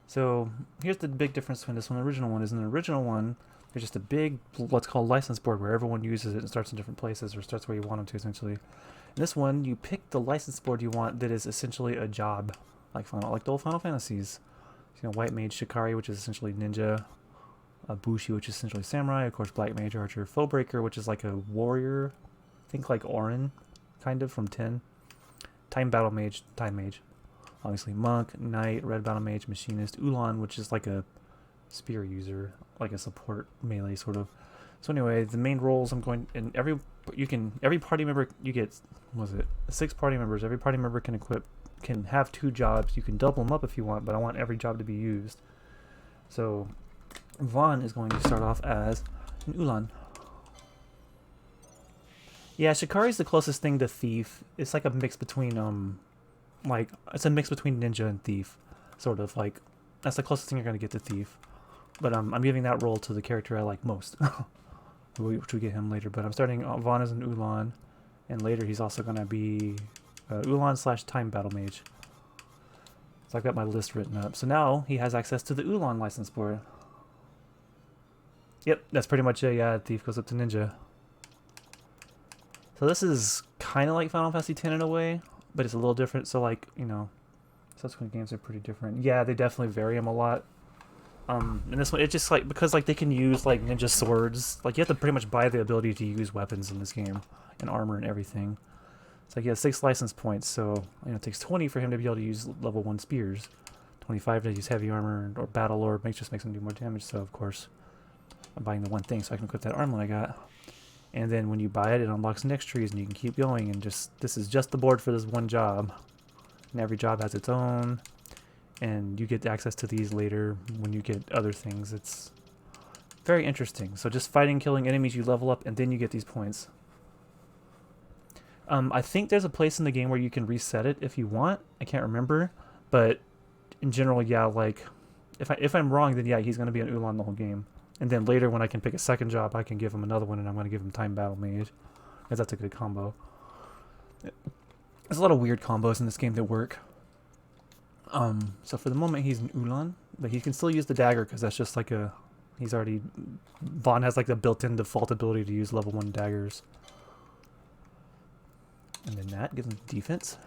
So here's the big difference between this one and the original one. Is in the original one, there's just a big, what's called license board where everyone uses it and starts in different places or starts where you want them to essentially. In this one, you pick the license board you want that is essentially a job, like the old Final Fantasies. You know, White Mage Shikari, which is essentially ninja. Bushi, which is essentially samurai. Of course, Black Mage Archer. Foebreaker, which is like a warrior. Think like Orin, kind of, from 10. Time Battle Mage, Time Mage. Obviously, Monk, Knight, Red Battle Mage, Machinist. Ulan, which is like a spear user, like a support melee sort of. So anyway, the main roles I'm going, and every party member you get, what was it, 6 party members. Every party member can have 2 jobs. You can double them up if you want, but I want every job to be used. So Vaughn is going to start off as an Ulan. Yeah, Shikari's the closest thing to Thief. It's like a mix between like, it's a mix between ninja and thief, sort of. Like, that's the closest thing you're gonna get to thief. But I'm giving that role to the character I like most, which we get him later. But I'm starting Vaughn as an Ulan, and later he's also gonna be Ulan / time battle mage. So I've got my list written up. So now he has access to the Ulan license board. Yep, that's pretty much it. Yeah, thief goes up to ninja. So this is kind of like Final Fantasy X in a way, but it's a little different. So like, you know, subsequent games are pretty different. Yeah, they definitely vary them a lot. And this one, it's just like, because like they can use like ninja swords. Like you have to pretty much buy the ability to use weapons in this game, and armor and everything. It's like he has 6 license points, so you know it takes 20 for him to be able to use level 1 spears, 25 to use heavy armor or battle lore, just makes him do more damage. So of course, I'm buying the one thing so I can equip that armor I got. And then when you buy it, it unlocks next trees, and you can keep going. And just this is just the board for this one job, and every job has its own. And you get access to these later when you get other things. It's very interesting. So just fighting, killing enemies, you level up, and then you get these points. I think there's a place in the game where you can reset it if you want. I can't remember, but in general, yeah. Like, if I'm wrong, then yeah, he's gonna be an Ulan the whole game. And then later, when I can pick a second job, I can give him another one, and I'm gonna give him time battle mage, because that's a good combo. There's a lot of weird combos in this game that work. So for the moment he's an Ulan, but he can still use the dagger because that's just like Vaughn has like the built-in default ability to use level 1 daggers. And then that gives him defense.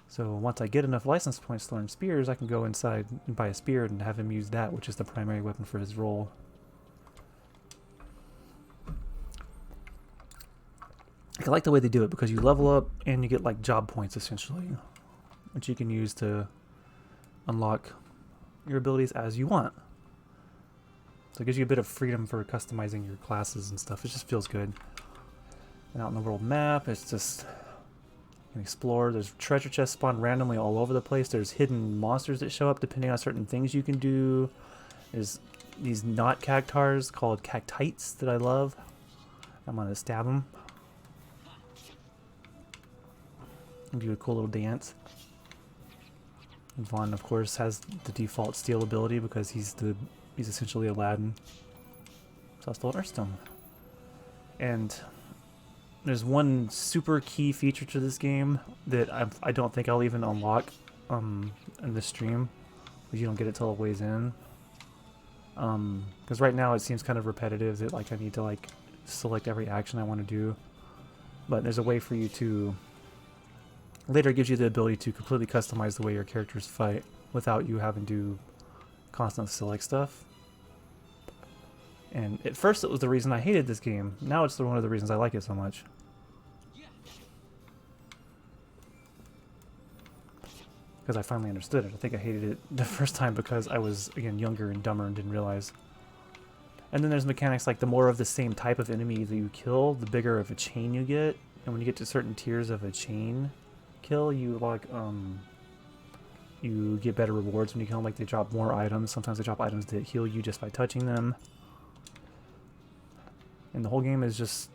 So once I get enough license points to learn spears, I can go inside and buy a spear and have him use that, which is the primary weapon for his role. I like the way they do it because you level up and you get like job points essentially, which you can use to unlock your abilities as you want. So it gives you a bit of freedom for customizing your classes and stuff. It just feels good. And out in the world map, it's just, you can explore. There's treasure chests spawn randomly all over the place. There's hidden monsters that show up depending on certain things you can do. There's these not cactars called cactites that I love. I'm gonna stab them. And do a cool little dance. And Vaughn, of course, has the default steal ability because he's essentially Aladdin. So I stole an Earthstone. And there's one super key feature to this game that I don't think I'll even unlock in this stream, because you don't get it till a ways in. Because right now it seems kind of repetitive that like I need to like select every action I want to do. But there's a way for you to... Later it gives you the ability to completely customize the way your characters fight without you having to constantly select stuff. And at first it was the reason I hated this game. Now it's one of the reasons I like it so much. Because I finally understood it. I think I hated it the first time because I was, again, younger and dumber and didn't realize. And then there's mechanics like the more of the same type of enemy that you kill, the bigger of a chain you get. And when you get to certain tiers of a chain kill, you like you get better rewards when you kill them. Like they drop more items. Sometimes they drop items that heal you just by touching them. And the whole game is just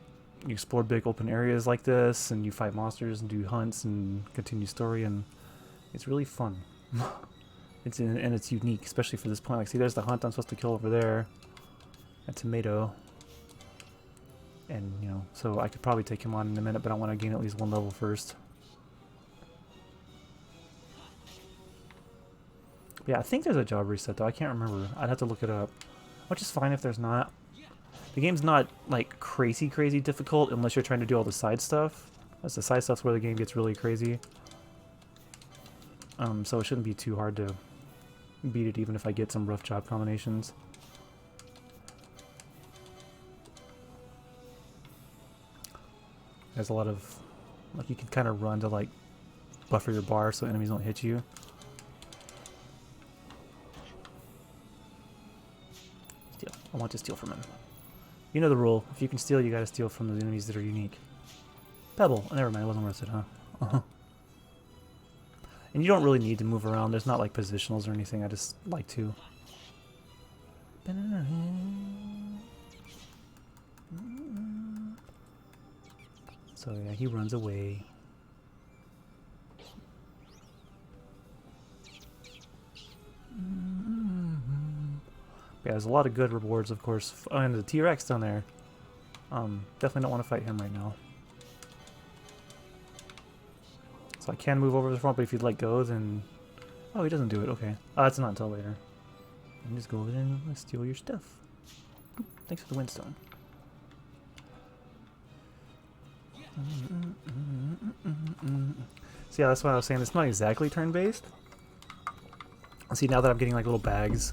you explore big open areas like this, and you fight monsters and do hunts and continue story, and it's really fun. And it's unique, especially for this point. Like, see, there's the hunt I'm supposed to kill over there. A tomato. And, you know, so I could probably take him on in a minute, but I want to gain at least 1 level first. Yeah, I think there's a job reset, though. I can't remember. I'd have to look it up. Which is fine if there's not. The game's not, like, crazy difficult unless you're trying to do all the side stuff. That's the side stuff's where the game gets really crazy. So it shouldn't be too hard to beat it, even if I get some rough job combinations. There's a lot of, like, you can kind of run to, like, buffer your bar so enemies don't hit you. Steal. I want to steal from him. You know the rule. If you can steal, you gotta steal from the enemies that are unique. Pebble. Oh, never mind, it wasn't worth it, huh? And you don't really need to move around. There's not, like, positionals or anything. I just like to. So, yeah, he runs away. Yeah, there's a lot of good rewards, of course. Oh, and the T-Rex down there. Definitely don't want to fight him right now. So I can move over to the front, but if you'd let go, then... Oh, he doesn't do it. Okay. Oh, that's not until later. You can just go over there and steal your stuff. Oop, thanks for the windstone. So yeah, that's what I was saying. It's not exactly turn-based. See, now that I'm getting like little bags,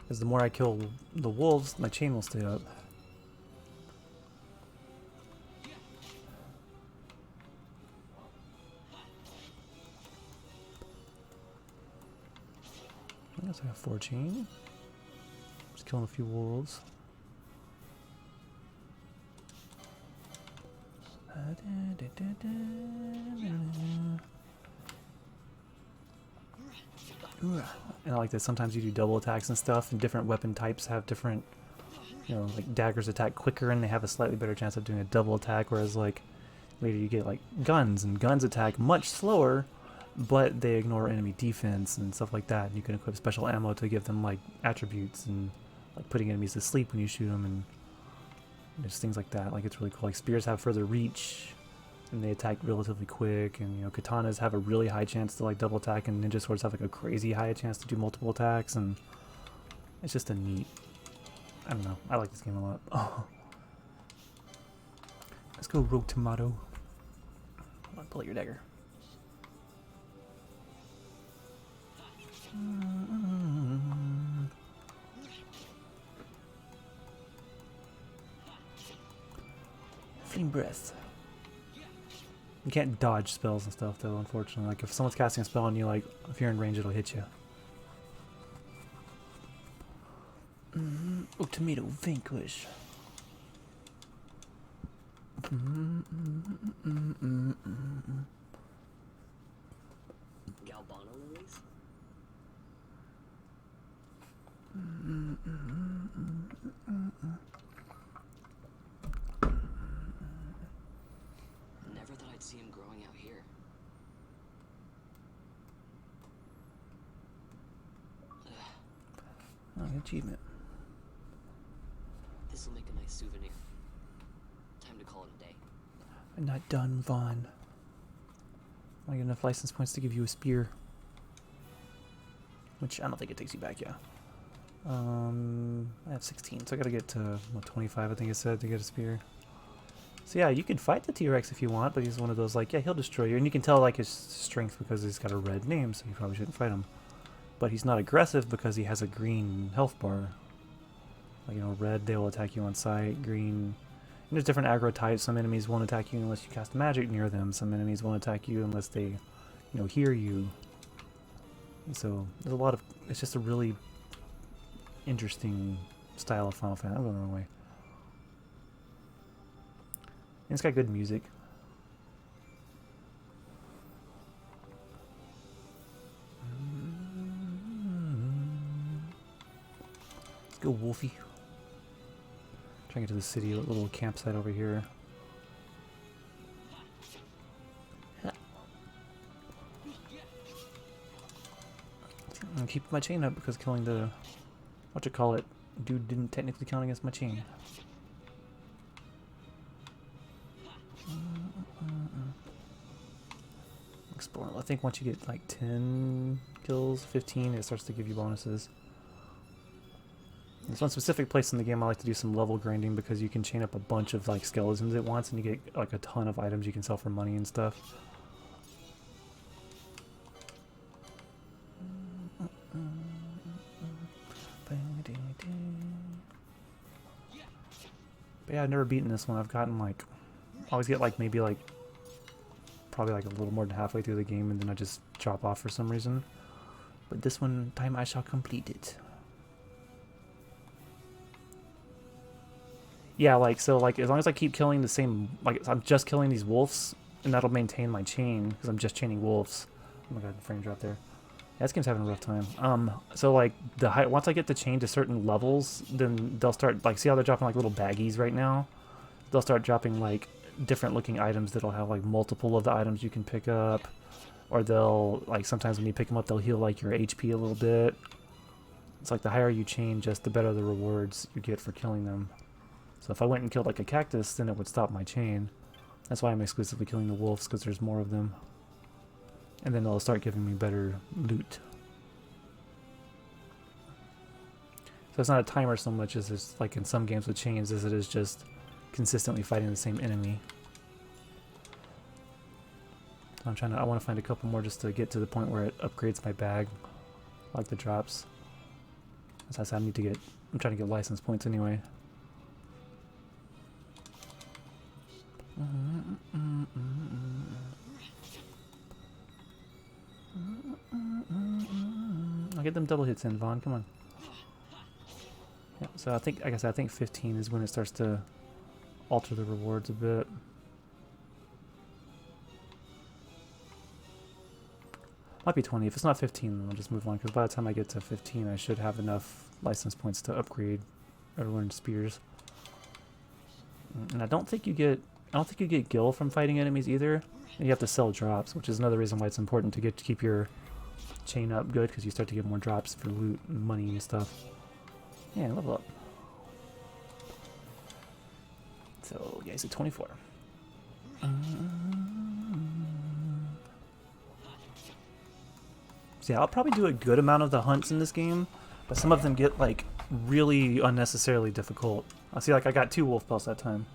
because the more I kill the wolves, my chain will stay up. I guess I have 4 chain. Just killing a few wolves. And I like that sometimes you do double attacks and stuff, and different weapon types have different, you know, like daggers attack quicker and they have a slightly better chance of doing a double attack, whereas like later you get like guns, and guns attack much slower, but they ignore enemy defense and stuff like that. And you can equip special ammo to give them like attributes and like putting enemies to sleep when you shoot them, and just things like that. Like it's really cool. Like spears have further reach and they attack relatively quick, and you know, katanas have a really high chance to like double attack, and ninja swords have like a crazy high chance to do multiple attacks, and it's just a neat, I don't know, I like this game a lot. Oh. Let's go Rogue Tomato. Come on, pull out your dagger. Flame breath. You can't dodge spells and stuff though, unfortunately. Like if someone's casting a spell on you, like if you're in range, it'll hit you. Oh, tomato vanquish. Galbano lilies? Never thought I'd see him growing out here. Oh, achievement. This'll make a nice souvenir. Time to call it a day. I'm not done, Vaughn. I get enough license points to give you a spear. Which I don't think it takes you back, yeah. I have 16, so I gotta get to, what, 25 I think it said to get a spear. So yeah, you can fight the T-Rex if you want, but he's one of those like, yeah, he'll destroy you. And you can tell like his strength because he's got a red name, so you probably shouldn't fight him. But he's not aggressive because he has a green health bar. Like, you know, red, they will attack you on sight, green... And there's different aggro types. Some enemies won't attack you unless you cast magic near them. Some enemies won't attack you unless they, you know, hear you. And so there's a lot of... It's just a really interesting style of Final Fantasy. I'm going the wrong way. And it's got good music. Let's go, Wolfie. Trying to get to the city, a little campsite over here. I'm keeping my chain up because killing the, dude didn't technically count against my chain. Explore. I think once you get like 10 kills, 15, it starts to give you bonuses. There's one specific place in the game I like to do some level grinding because you can chain up a bunch of like skeletons at once and you get like a ton of items you can sell for money and stuff. But yeah, I've never beaten this one. I've gotten like, I always get like maybe like, probably like a little more than halfway through the game and then I just drop off for some reason. But this one time I shall complete it. Yeah, like, so, like, as long as I keep killing the same, like, I'm just killing these wolves, and that'll maintain my chain, because I'm just chaining wolves. Oh my god, the frame drop there. Yeah, this game's having a rough time. So, like, once I get the chain to certain levels, then they'll start, like, see how they're dropping, like, little baggies right now? They'll start dropping, like, different looking items that'll have, like, multiple of the items you can pick up. or they'll, like, sometimes when you pick them up, they'll heal, like, your HP a little bit. It's like the higher you chain, just the better the rewards you get for killing them. So if I went and killed, like, a cactus, then it would stop my chain. That's why I'm exclusively killing the wolves, because there's more of them. And then they'll start giving me better loot. So it's not a timer so much as it's like in some games with chains, as it is just consistently fighting the same enemy. I want to find a couple more just to get to the point where it upgrades my bag, like the drops. That's I need to get. I'm trying to get license points anyway. I'll get them double hits in, Vaughn. Come on. Yeah, so I think, like I said, I think 15 is when it starts to alter the rewards a bit. Might be 20. If it's not 15, then I'll just move on, because by the time I get to 15, I should have enough license points to upgrade everyone's spears. And I don't think you get gil from fighting enemies either. And you have to sell drops, which is another reason why it's important to keep your chain up good, because you start to get more drops for loot and money and stuff. Yeah, level up. So, yeah, he's at 24. So yeah, I'll probably do a good amount of the hunts in this game, but some of them get, like, really unnecessarily difficult. I see, like, I got 2 wolf pelts that time.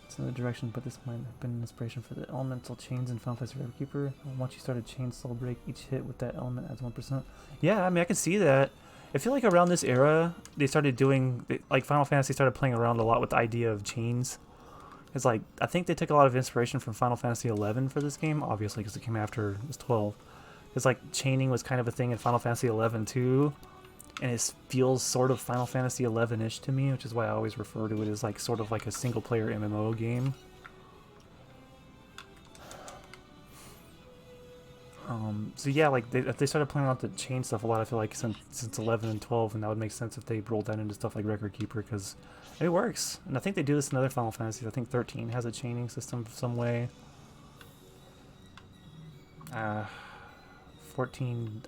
It's another direction, but this might have been an inspiration for the elemental chains in Final Fantasy Keeper. Once you start a chain soul break, each hit with that element adds 1%. Yeah, I mean, I can see that. I feel like around this era, they started doing, like, Final Fantasy started playing around a lot with the idea of chains. It's like, I think they took a lot of inspiration from Final Fantasy 11 for this game, obviously, because it came after it was 12. It's like chaining was kind of a thing in Final Fantasy 11 too, and it feels sort of Final Fantasy 11-ish to me, which is why I always refer to it as like sort of like a single-player MMO game. So yeah, like they started playing around with the chain stuff a lot. I feel like since 11 and 12, and that would make sense if they rolled that into stuff like Record Keeper, because it works. And I think they do this in other Final Fantasies. I think 13 has a chaining system some way. 14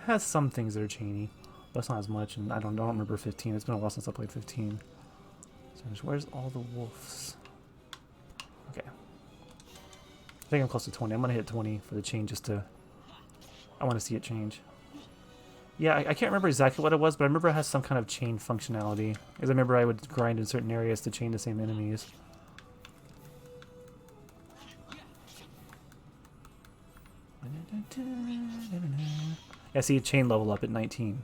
has some things that are chainy, but it's not as much, and I don't remember 15. It's been a while since I played 15. So where's all the wolves? Okay. I think I'm close to 20. I'm going to hit 20 for the chain just to... I want to see it change. Yeah, I can't remember exactly what it was, but I remember it has some kind of chain functionality. Because I remember I would grind in certain areas to chain the same enemies. Yeah, see, chain level up at 19.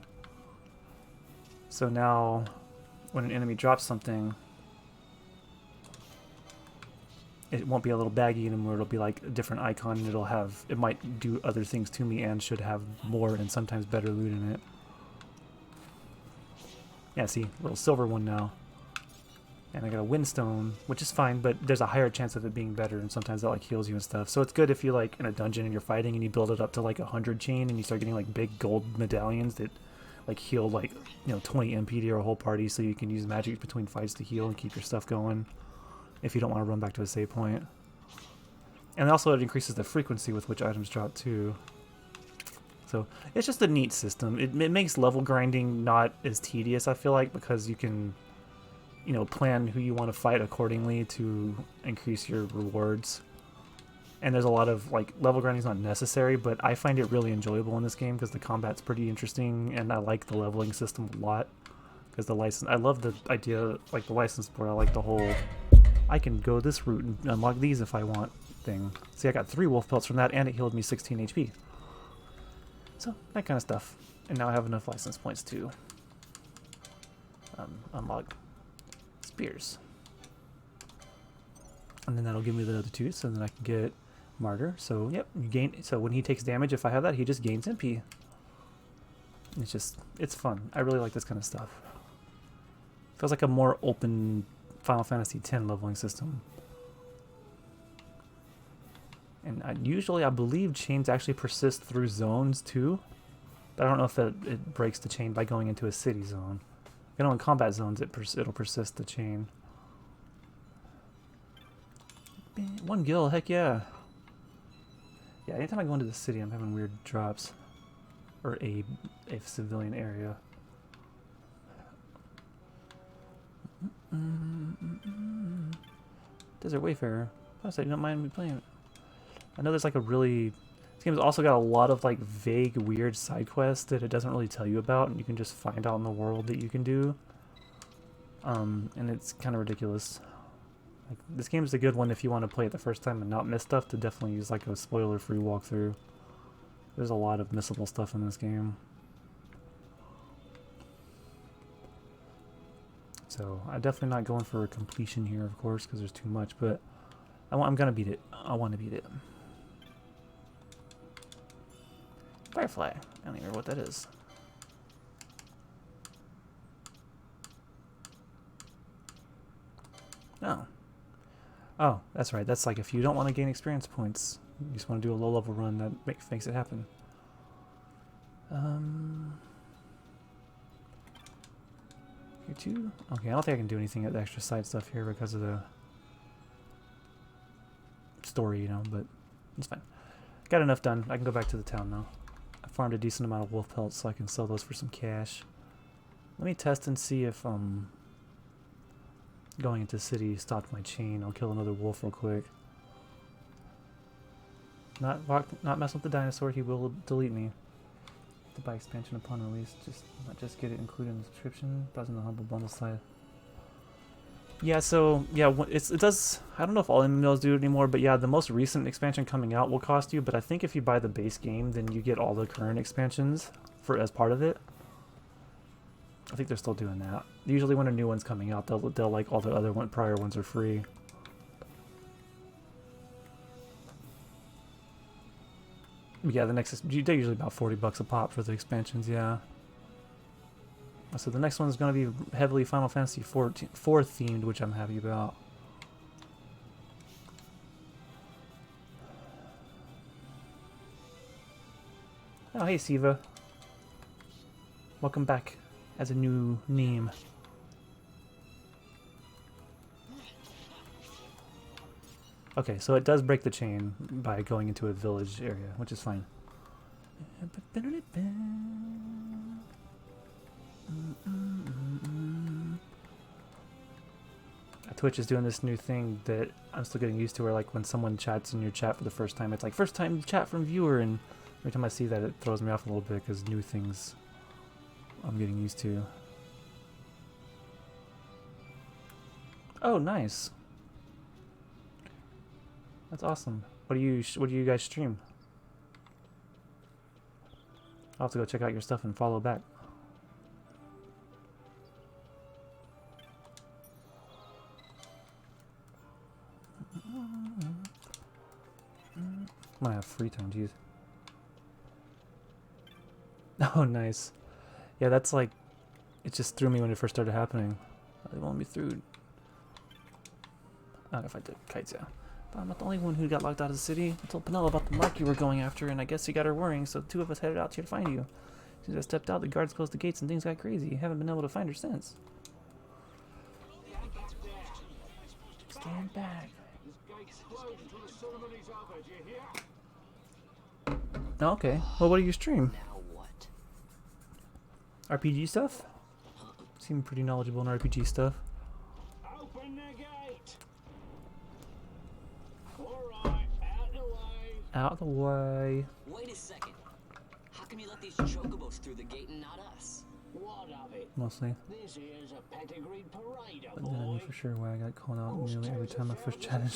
So now, when an enemy drops something, it won't be a little baggy anymore. It'll be like a different icon, and it might do other things to me and should have more and sometimes better loot in it. Yeah, see, little silver one now. And I got a windstone, which is fine, but there's a higher chance of it being better, and sometimes that like heals you and stuff. So it's good if you're like in a dungeon and you're fighting and you build it up to like 100 chain and you start getting like big gold medallions that like heal like, 20 MP to your whole party, so you can use magic between fights to heal and keep your stuff going if you don't want to run back to a save point. And also it increases the frequency with which items drop too. So it's just a neat system. It makes level grinding not as tedious, I feel like, because you can plan who you want to fight accordingly to increase your rewards. And there's a lot of, like, level grinding is not necessary, but I find it really enjoyable in this game because the combat's pretty interesting, and I like the leveling system a lot. Because I love the idea, like the license board, I like the whole, I can go this route and unlock these if I want thing. See, I got 3 wolf pelts from that, and it healed me 16 HP. So, that kind of stuff. And now I have enough license points to unlock spears. And then that'll give me the other 2, so then I can get Martyr. So, yep, you gain. So when he takes damage, if I have that, he just gains MP. It's fun. I really like this kind of stuff. Feels like a more open Final Fantasy X leveling system. And I believe chains actually persist through zones too. But I don't know if it breaks the chain by going into a city zone. In combat zones, it'll persist the chain. 1 gil, heck yeah. Yeah, anytime I go into the city, I'm having weird drops. Or a civilian area. Desert Wayfarer. I said you don't mind me playing it. I know there's like a really... This game's also got a lot of like vague, weird side quests that it doesn't really tell you about, and you can just find out in the world that you can do. And it's kind of ridiculous. Like, this game is a good one if you want to play it the first time and not miss stuff, to definitely use like a spoiler-free walkthrough. There's a lot of missable stuff in this game. So I'm definitely not going for a completion here, of course, because there's too much, but I'm gonna beat it. I want to beat it. Firefly. I don't even know what that is. No. Oh, that's right. That's like if you don't want to gain experience points, you just want to do a low-level run that makes it happen. Here too? Okay, I don't think I can do anything at the extra side stuff here because of the story, you know, but it's fine. Got enough done. I can go back to the town now. I farmed a decent amount of wolf pelts so I can sell those for some cash. Let me test and see if going into the city stopped my chain. I'll kill another wolf real quick. Not messing with the dinosaur, he will delete me. To buy expansion upon release, not just get it included in the subscription. Browsing the humble bundle side. Yeah, so yeah, it does. I don't know if all MMOs do it anymore, but yeah, the most recent expansion coming out will cost you. But I think if you buy the base game, then you get all the current expansions as part of it. I think they're still doing that. Usually, when a new one's coming out, they'll like all the other prior ones are free. Yeah, they're usually about $40 a pop for the expansions, yeah. So the next one's going to be heavily Final Fantasy 4 themed, which I'm happy about. Oh, hey, Siva. Welcome back as a new name. Okay, so it does break the chain by going into a village area, which is fine. Twitch is doing this new thing that I'm still getting used to, where like when someone chats in your chat for the first time, it's like first time chat from viewer, and every time I see that it throws me off a little bit because new things I'm getting used to. Oh, nice. That's awesome. What do you guys stream? I'll have to go check out your stuff and follow back. I have free time, jeez. Oh, nice. Yeah, that's like, it just threw me when it first started happening. They won't be through. I don't know if I did kites, yeah. But I'm not the only one who got locked out of the city. I told Penella about the mark you were going after, and I guess you got her worrying, so the two of us headed out here to find you. As soon as I stepped out, the guards closed the gates and things got crazy. Haven't been able to find her since. Stand back. Oh, okay. Well, what do you stream? Now what? RPG stuff? Seem pretty knowledgeable in RPG stuff. Open the gate. All right, out the way. Out the way. Wait a second. How come you let these chocobos through the gate and not us? What of it? Mostly. This here's a pedigreed parader, But then I knew boy. for sure why I got called out nearly every time I first chatted.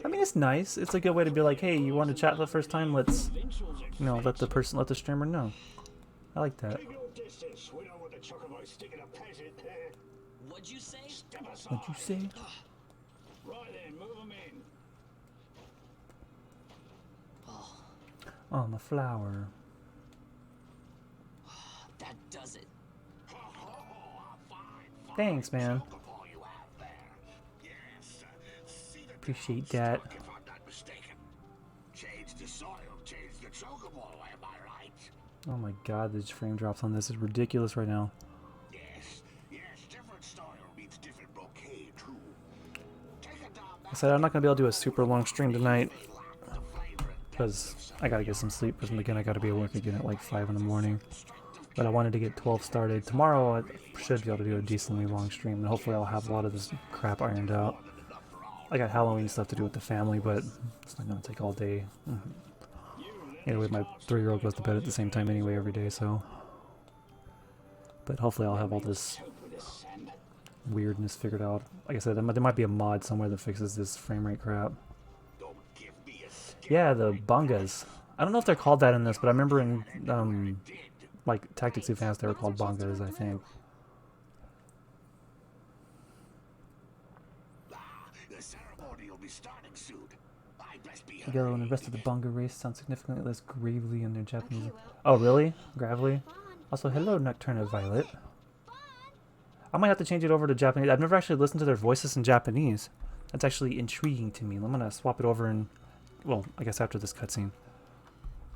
I mean, it's nice. It's a good way to be like, hey, you want to chat for the first time? Let's, you know, let the streamer know. I like that. Keep your distance. We don't want the chocobos sticking a peasant there. What'd you say? Step aside. What'd you say? Right then, move them in. Oh, Oh, I'm a flower. that does it. Thanks, man. Chocobo you have there. Yes. See the Appreciate difference, that. If I'm not mistaken. Change the soil, change the chocobo, am I right? Oh my god, the frame drops on this is ridiculous right now. Yes, different style means different bouquet too. Take it down I said I'm not going to be able to do a super long stream tonight. because I gotta get some sleep. Because again, I gotta be at work again at like 5 in the morning. But I wanted to get 12 started. Tomorrow I should be able to do a decently long stream, and hopefully I'll have a lot of this crap ironed out. I got Halloween stuff to do with the family, but it's not gonna take all day. Anyway, my 3-year-old goes to bed at the same time anyway every day, so. But hopefully I'll have all this weirdness figured out. Like I said, there might be a mod somewhere that fixes this frame rate crap. Yeah, the bongas. I don't know if they're called that in this, but I remember in like Tactics Advanced they were called bongas, I think. The ceremony will be starting soon. I best be Yellow and the rest of the bonga race sound significantly less gravely in their Japanese. Oh, really? Gravely? Also, hello, Nocturna Violet. I might have to change it over to Japanese. I've never actually listened to their voices in Japanese. That's actually intriguing to me. I'm gonna swap it over and, well, I guess after this cutscene.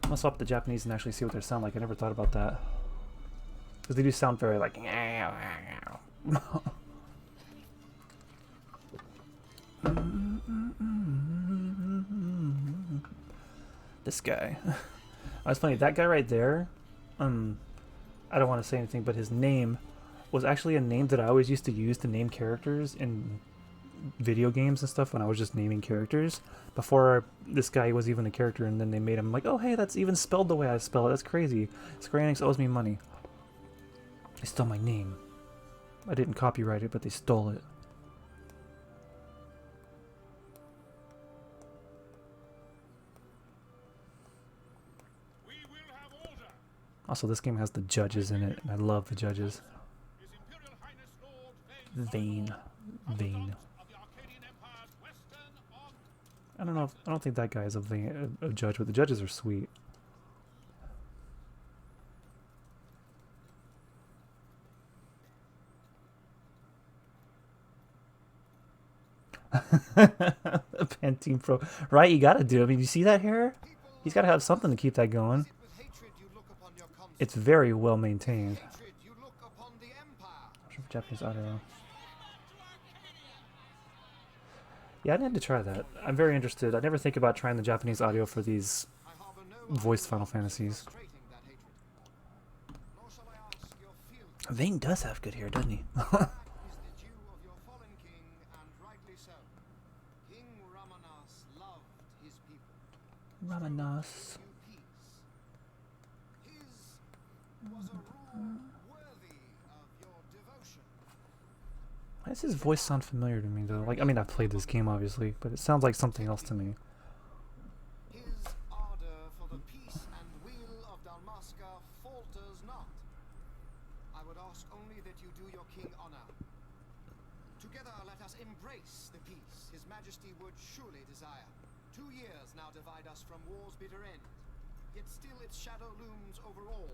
I'm gonna swap the Japanese and actually see what they sound like. I never thought about that. Because they do sound very like... This guy. It's funny, that guy right there, I don't want to say anything, but his name was actually a name that I always used to use to name characters in video games and stuff when I was just naming characters. Before this guy was even a character, and then they made him like, oh hey, that's even spelled the way I spell it. That's crazy. Square Enix owes me money. They stole my name. I didn't copyright it, but they stole it. Also, this game has the judges in it, and I love the judges. Vane. I don't know. I don't think that guy is a judge, but the judges are sweet. Pantene Pro, right? You gotta do it. I mean, you see that hair? He's gotta have something to keep that going. It's very well maintained. Japanese audio. Yeah, I need to try that. I'm very interested. I never think about trying the Japanese audio for these voiced Final Fantasies. Vane does have good hair, doesn't he? Ramanas. Why does his voice sound familiar to me though? Like, I mean, I've played this game obviously, but it sounds like something else to me. His ardor for the peace and will of Dalmasca falters not. I would ask only that you do your king honor. Together let us embrace the peace His Majesty would surely desire. 2 years now divide us from war's bitter end, yet still its shadow looms over all,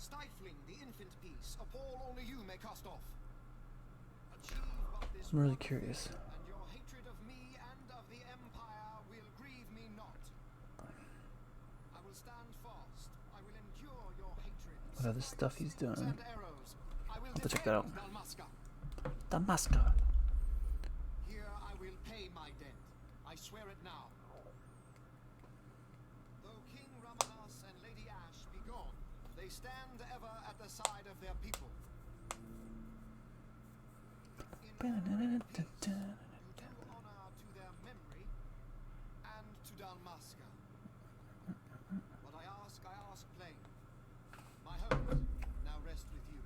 stifling the infant peace, a pall only you may cast off. I'm really curious. And your hatred of me and of the Empire will grieve me not. I will stand fast. I will endure your hatred. What other stuff he's doing? I'll have to check that out. Dalmasca. Here I will pay my debt. I swear it now. Though King Ramanas and Lady Ash be gone, they stand ever at the side of their people. You do honor to their memory and to Dalmasca. What I ask plain. My hopes now rest with you.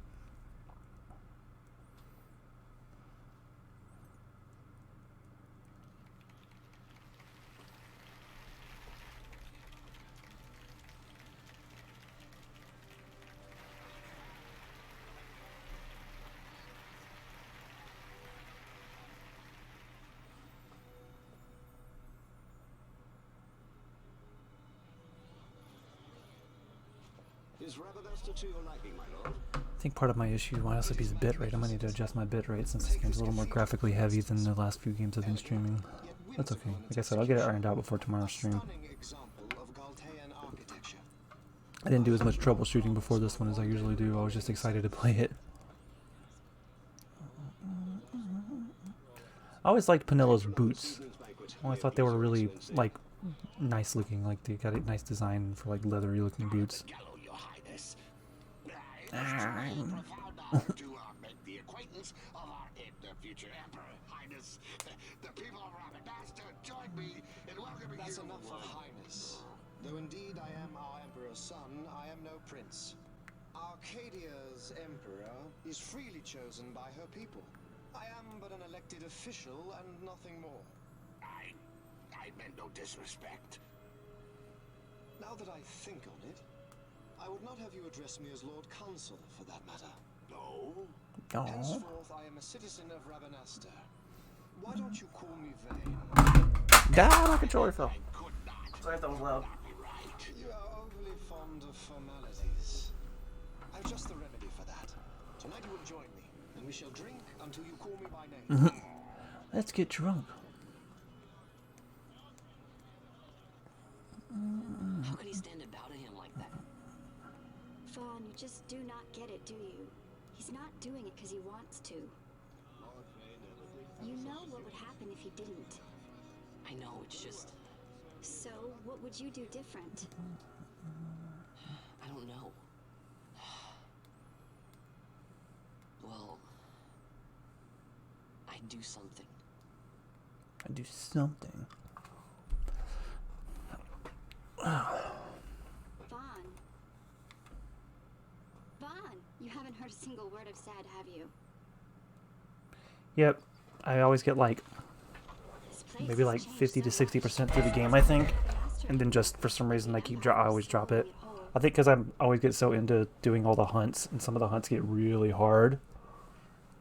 Is Rabadasta to your liking, my lord? I think part of my issue might also be the bitrate. I might need to adjust my bitrate since this game's a little more graphically heavy than the last few games I've been streaming. That's okay. Like I said, I'll get it ironed out before tomorrow's stream. I didn't do as much troubleshooting before this one as I usually do. I was just excited to play it. I always liked Penello's boots. Well, I thought they were really, like, nice looking. Like they got a nice design for like leathery looking boots. Gallo, Your Highness. It was truly a profound honor to make the acquaintance of our future Emperor, Highness. The people of Rabadaster join me in welcoming That's you. enough for Highness. Though indeed I am our Emperor's son, I am no prince. Arcadia's Emperor is freely chosen by her people. I am but an elected official and nothing more. I meant no disrespect. Now that I think on it, I would not have you address me as Lord Consul, for that matter. No? No. Henceforth, I am a citizen of Rabanaster. Why don't you call me Vane? Ah, my controller fell. I could not. Sorry if that was loud. Not be right. You are overly fond of formalities. I've just the remedy for that. Tonight you will join me, and we shall drink until you call me by name. Let's get drunk. How could he stand about him like that? Vaughn, you just do not get it, do you? He's not doing it because he wants to. You know what would happen if he didn't. I know, it's just... So, what would you do different? I don't know. Well... I'd do something. I do something. Vaughn. Vaughn, you haven't heard a single word I've said, have you? Yep. I always get like This place maybe has like changed 50 to so 60% much. through the game, I think, Master and then just for some reason I keep I always drop it. whole. I think because I always get so into doing all the hunts, and some of the hunts get really hard,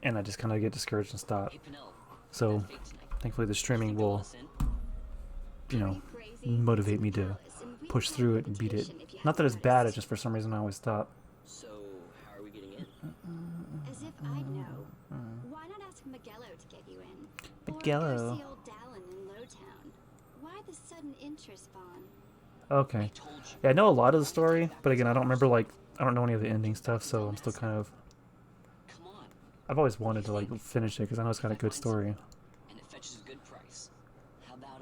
and I just kind of get discouraged and stop. Hey, Penel. So that fate tonight. thankfully the streaming Think you'll will, let us in? you know, motivate me to push through it and beat it. Not that it's bad, it's just for some reason I always stop. So, how are we getting in? As if I'd know. Why not ask Magello to get you in? Magello. Or go see old Dallin in Lowtown. Why the sudden interest, Vaughn? Okay. Yeah, I know a lot of the story, but again, I don't remember, like, I don't know any of the ending stuff, so I'm still kind of... Come on. I've always wanted to, like, finish it, because I know it's got a good story. And it fetches a good price. How about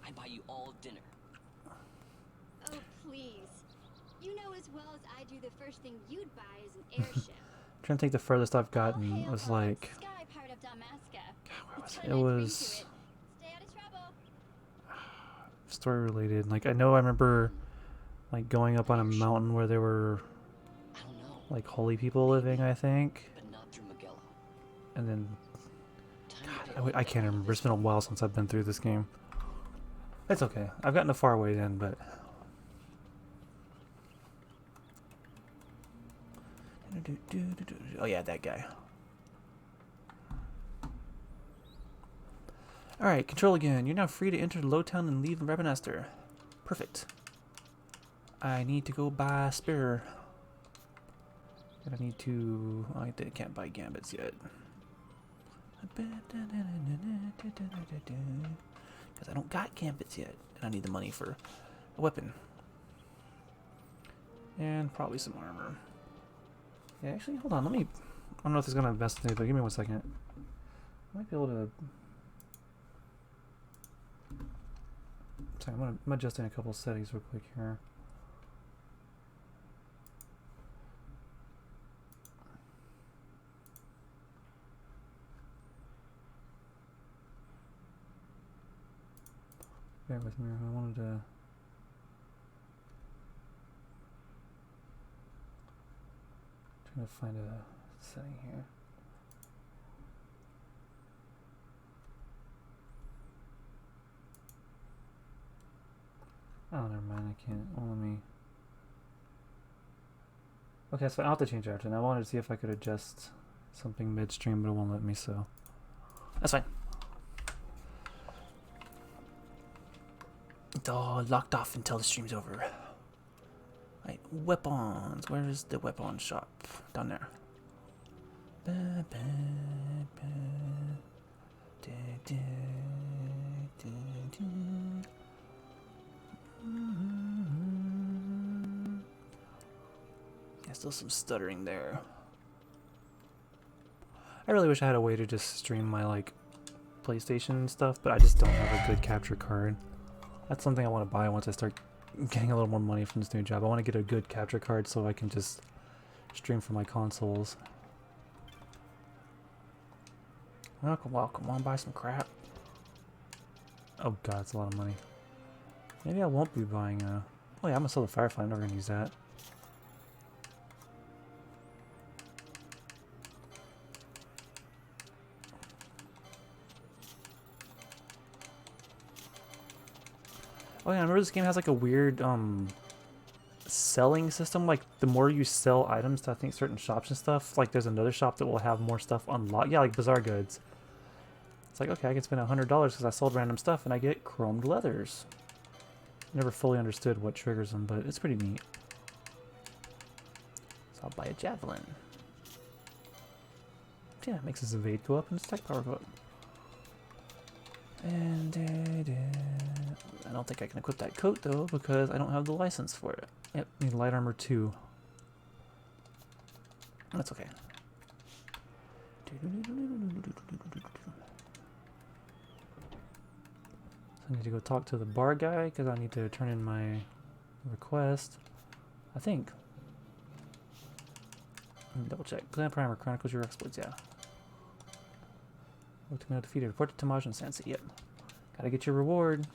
I buy you all dinner? Oh, please. You know as well as I do the first thing you'd buy is an airship. Trying to think the furthest I've All gotten hail was, the like... Sky part of Dalmasca. Where was Put it? a It nice ring was... to it. Stay out of trouble. story related. Like, I know I remember, like, going up on a mountain where there were, I don't know. like, holy people living, I think. But not through Magello. And then, Time to God, take I can't remember. It's been a while since I've been through this game. It's okay. I've gotten a far ways in, but... Oh yeah, that guy. Alright, control again. You're now free to enter Lowtown and leave Rabanaster. Perfect. I need to go buy a spear. And I need to... Oh, I can't buy gambits yet. Because I don't got gambits yet. And I need the money for a weapon. And probably some armor. Yeah, actually, hold on. Let me... I don't know if it's going to invest in it, but give me 1 second. I might be able to... Sorry, I'm adjusting a couple settings real quick here. Bear with me. I wanted to... Trying to find a setting here. Oh, never mind. I can't. Well, let me. Okay, so I'll have to change it after. And I wanted to see if I could adjust something midstream, but it won't let me. So that's fine. It's all locked off until the stream's over. Right, weapons. Where is the weapon shop? Down there. Yeah, still some stuttering there. I really wish I had a way to just stream my, like, PlayStation stuff, but I just don't have a good capture card. That's something I want to buy once I start getting a little more money from this new job. I want to get a good capture card so I can just stream from my consoles. Welcome, welcome. Want to buy some crap? Oh god, it's a lot of money. Maybe I won't be buying a... Oh yeah, I'm gonna sell the Firefly. I'm never gonna use that. Oh yeah, I remember this game has like a weird selling system. Like the more you sell items to I think certain shops and stuff, like there's another shop that will have more stuff unlocked. Yeah, like Bazaar Goods. It's like, okay, I can spend $100 because I sold random stuff and I get chromed leathers. Never fully understood what triggers them, but it's pretty neat. So I'll buy a javelin. Yeah, it makes his evade go up and his attack power go up. And I don't think I can equip that coat though because I don't have the license for it. Yep, need light armor 2. That's okay. I need to go talk to the bar guy because I need to turn in my request. I think. Let me double check. Clan Primer chronicles your exploits, yeah. Ultimate defeated. Report to Tamaj and Sansa. Yep. Gotta get your reward.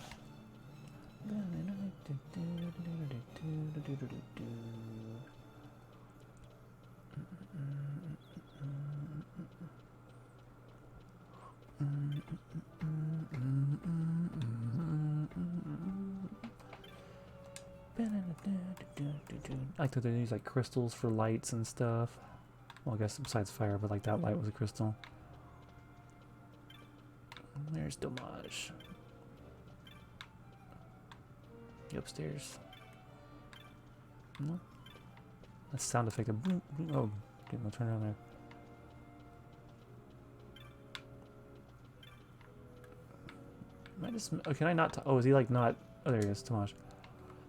I like that they use like crystals for lights and stuff. Well, I guess besides fire, but like that light was a crystal. There's Domage. You upstairs? No. That's sound effect. Oh, didn't turn around there. Am I just? Oh, can I not? Oh, is he like not? Oh, there he is, Domage.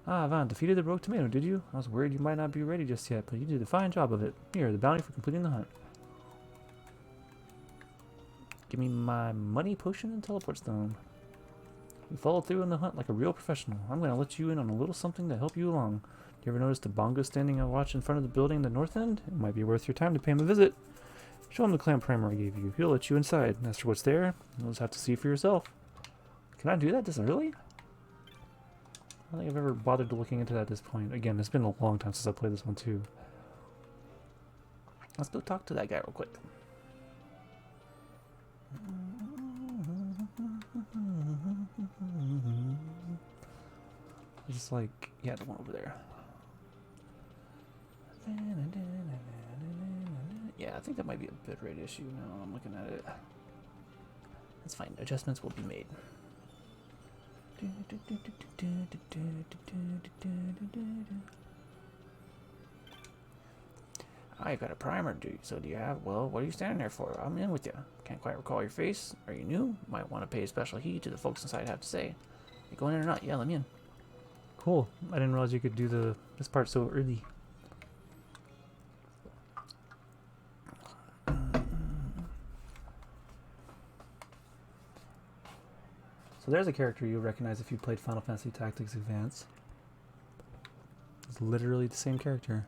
Ah, Van, defeated the rogue tomato, did you? I was worried you might not be ready just yet, but you did a fine job of it. Here, the bounty for completing the hunt. Give me my money, potion, and teleport stone. You followed through on the hunt like a real professional. I'm going to let you in on a little something to help you along. Do you ever notice the bongo standing on watch in front of the building in the north end? It might be worth your time to pay him a visit. Show him the clan primer I gave you. He'll let you inside. As for what's there, you'll just have to see for yourself. Can I do that this early? I don't think I've ever bothered looking into that at this point. Again, it's been a long time since I played this one too. Let's go talk to that guy real quick. Just like, yeah, the one over there. Yeah, I think that might be a bitrate issue now I'm looking at it. That's fine. Adjustments will be made. I got a primer, dude. So do you have? Well, what are you standing there for? I'm in with you. Can't quite recall your face. Are you new? Might want to pay special heed to the folks inside have to say. You going in or not? Yeah, let me in. Cool. I didn't realize you could do this part so early. So there's a character you'll recognize if you played Final Fantasy Tactics Advance. It's literally the same character.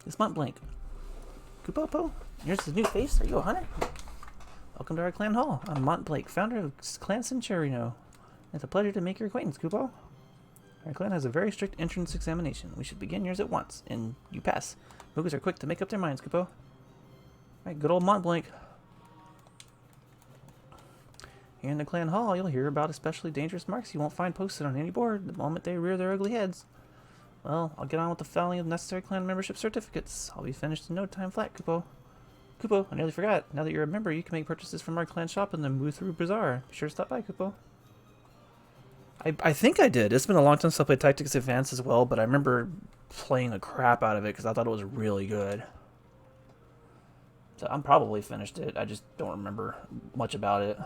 It's Montblanc. Kupopo, here's the new face. Are you a hunter? Welcome to our clan hall. I'm Montblanc, founder of Clan Centurino. It's a pleasure to make your acquaintance, Kupo. Our clan has a very strict entrance examination. We should begin yours at once, and you pass. Moogles are quick to make up their minds, Kupo. Alright, good old Montblanc. Here in the clan hall, you'll hear about especially dangerous marks you won't find posted on any board the moment they rear their ugly heads. Well, I'll get on with the filing of necessary clan membership certificates. I'll be finished in no time flat, Kupo. Kupo, I nearly forgot. Now that you're a member, you can make purchases from our clan shop in the Muthru Bazaar. Be sure to stop by, Kupo. I think I did. It's been a long time since I played Tactics Advance as well, but I remember playing the crap out of it because I thought it was really good. So I'm probably finished it. I just don't remember much about it.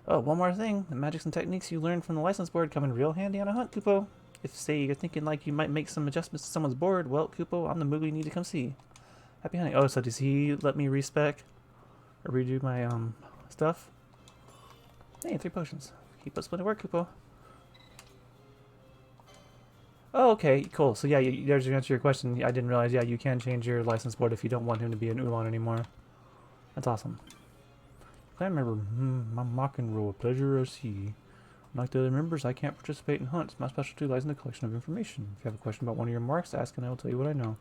Oh, one more thing. The magics and techniques you learned from the license board come in real handy on a hunt, Kupo. If, say, you're thinking like you might make some adjustments to someone's board, well, Kupo, I'm the Moogle you need to come see. Happy hunting. Oh, so does he let me respec or redo my stuff? Hey, 3 potions. Keep up splendid work, Kupo. Oh, okay, cool. So yeah, there's your answer to your question. I didn't realize, yeah, you can change your license board if you don't want him to be an Ulan anymore. That's awesome. I remember, my mocking rule, a pleasure I see. Like the other members, I can't participate in hunts. My specialty lies in the collection of information. If you have a question about one of your marks, ask and I will tell you what I know.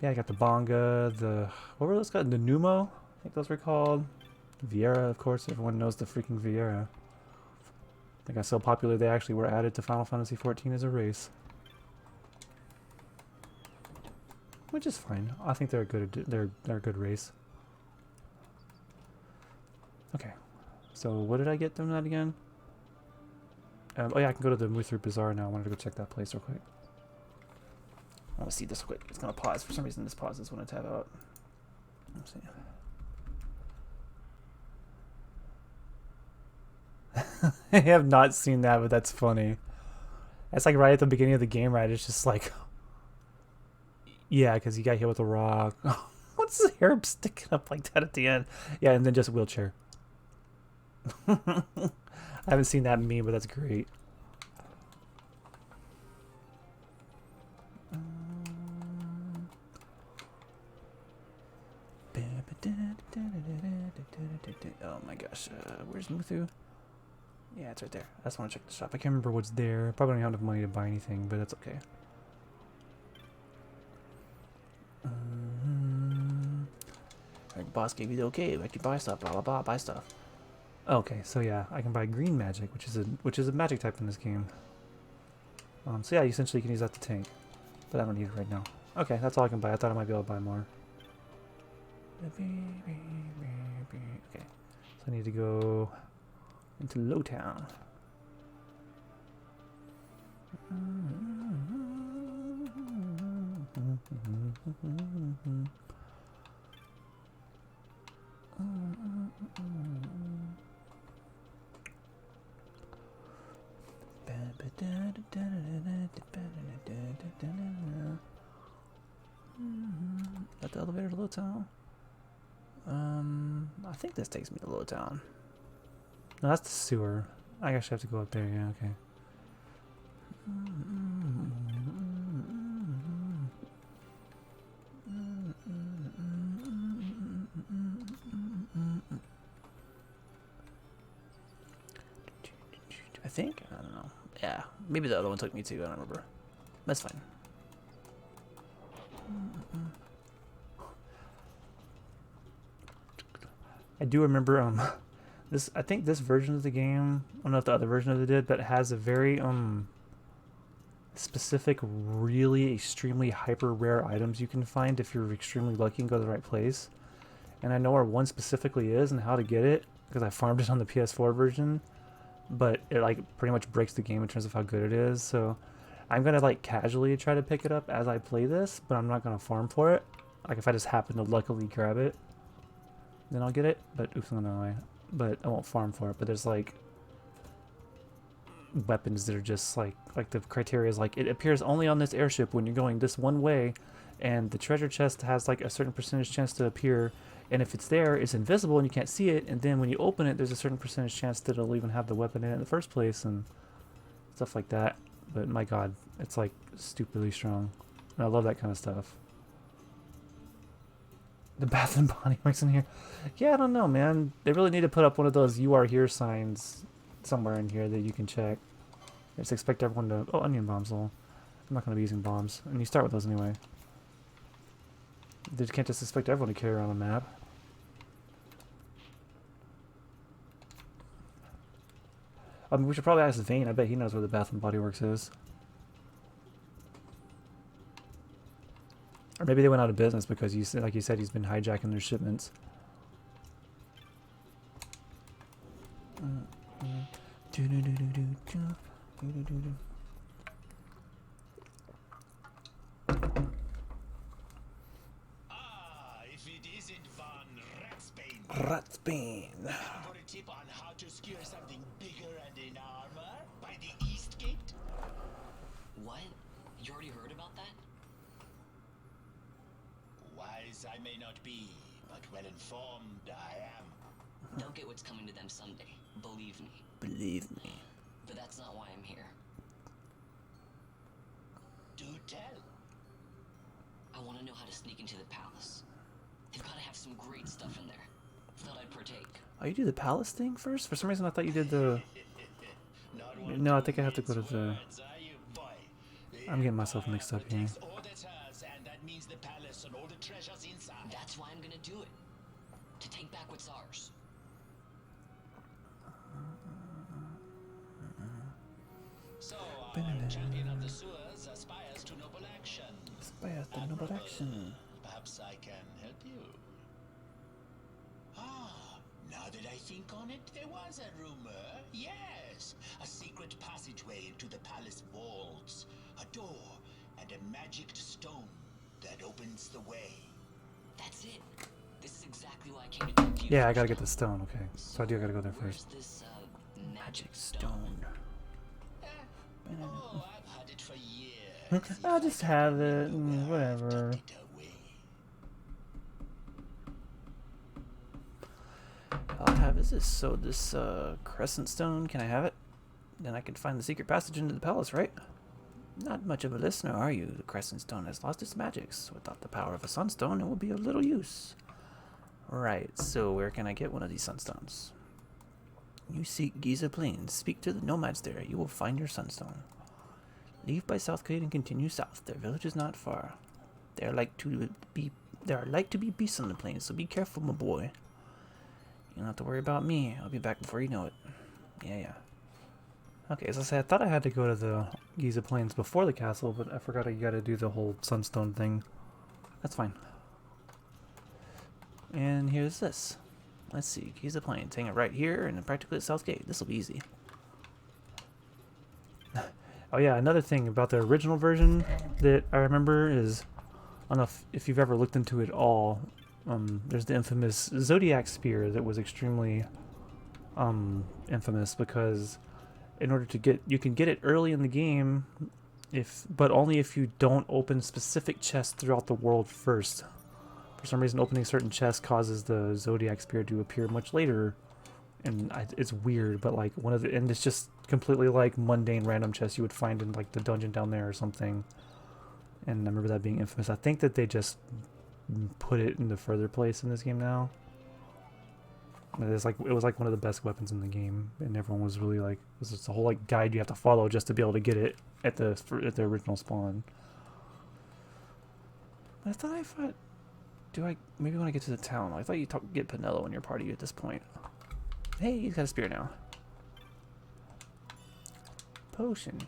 Yeah, I got the Bonga, what were those called? The Numo? I think those were called. Vieira, of course. Everyone knows the freaking Vieira. They got so popular they actually were added to Final Fantasy XIV as a race. Which is fine. I think they're a good race. Okay. So what did I get from that again? Oh yeah, I can go to the Muthu Bazaar now. I wanted to go check that place real quick. I want to see this quick. It's going to pause. For some reason this pauses when I tab out. Let's see. I have not seen that, but that's funny. That's like right at the beginning of the game, right? It's just like... Yeah, because he got hit with a rock. What's his hair sticking up like that at the end? Yeah, and then just a wheelchair. I haven't seen that meme, but that's great. Oh my gosh, where's Muthu? Yeah, it's right there. I just want to check the shop. I can't remember what's there. Probably don't have enough money to buy anything, but that's okay. Like, boss gave you the okay. I can buy stuff. Blah blah blah. Buy stuff. Okay, so yeah, I can buy green magic, which is a magic type in this game. So yeah, essentially you can use that to tank, but I don't need it right now. Okay, that's all I can buy. I thought I might be able to buy more. Okay, so I need to go into Lowtown. Got the elevator to Lowtown. I think this takes me to Lowtown. No, that's the sewer. I actually have to go up there, yeah, okay. I think? I don't know. Yeah, maybe the other one took me too, I don't remember. That's fine. I do remember, this, I think this version of the game, I don't know if the other version of it did, but it has a very, specific, really extremely hyper rare items you can find if you're extremely lucky and go to the right place. And I know where one specifically is and how to get it, because I farmed it on the PS4 version, but it like pretty much breaks the game in terms of how good it is, so I'm gonna like casually try to pick it up as I play this, but I'm not gonna farm for it. Like if I just happen to luckily grab it, then I'll get it, but oops, no way. But I won't farm for it, but there's like weapons that are just like the criteria is like it appears only on this airship when you're going this one way, and the treasure chest has like a certain percentage chance to appear, and if it's there it's invisible and you can't see it, and then when you open it there's a certain percentage chance that it'll even have the weapon in it in the first place and stuff like that. But my god, it's like stupidly strong, and I love that kind of stuff. The Bath and Body Works in here. Yeah, I don't know, man. They really need to put up one of those "You Are Here" signs somewhere in here that you can check. I just expect everyone to... Oh, onion bombs, lol. I'm not going to be using bombs. And you start with those anyway. They can't just expect everyone to carry around a map. I mean, we should probably ask Vane. I bet he knows where the Bath and Body Works is. Or maybe they went out of business because, like you said, he's been hijacking their shipments. If it isn't Von Ratsbane. Ratsbane. For a tip on how to secure something bigger and in armor by the East Gate? What? You already heard about that? Wise I may not be, but well informed I am. They'll get what's coming to them someday. Believe me. Believe me. But that's not why I'm here. Do tell. I want to know how to sneak into the palace. They've got to have some great stuff in there. Thought I'd partake. Oh, you do the palace thing first? For some reason I thought you did the... No, I think I have to go to the... I'm getting myself mixed up here. That's why I'm gonna do it. To take back what's ours. So, our champion of the sewers aspires to noble action. Aspires to noble action. Perhaps I can help you. Ah, now that I think on it, there was a rumor. Yes, a secret passageway into the palace vaults, a door, and a magic stone that opens the way. That's it. This is exactly why I came to talk to you. Yeah, I gotta get the stone, okay. So I do gotta go there Where's first. this Magic stone. Oh, I've had it for years. I'll just have it, whatever. All I have is this. So this crescent stone, can I have it? Then I can find the secret passage into the palace, right? Not much of a listener, are you? The crescent stone has lost its magics. Without the power of a sunstone, it will be of little use. Right, so where can I get one of these sunstones? You seek Giza Plains. Speak to the nomads there. You will find your sunstone. Leave by Southgate and continue south. Their village is not far. There are like to be beasts on the plains, so be careful, my boy. You don't have to worry about me. I'll be back before you know it. Yeah. Okay, as I said, I thought I had to go to the Giza Plains before the castle, but I forgot you gotta do the whole sunstone thing. That's fine. And here's this. Let's see, Giza Plains. Hang it right here and practically at Southgate. This will be easy. Oh yeah, another thing about the original version that I remember is, I don't know if you've ever looked into it all, there's the infamous Zodiac Spear that was extremely infamous because in order to get, you can get it early in the game, but only if you don't open specific chests throughout the world first. For some reason, opening certain chests causes the Zodiac Spear to appear much later, and it's weird. But like and it's just completely like mundane random chests you would find in like the dungeon down there or something. And I remember that being infamous. I think that they just put it in the further place in this game now. It was like one of the best weapons in the game, and everyone was really like, this is a whole like guide you have to follow just to be able to get it at the original spawn. I thought. Maybe when I get to the town, I thought you get Pinello in your party at this point. Hey, he's got a spear now. Potion.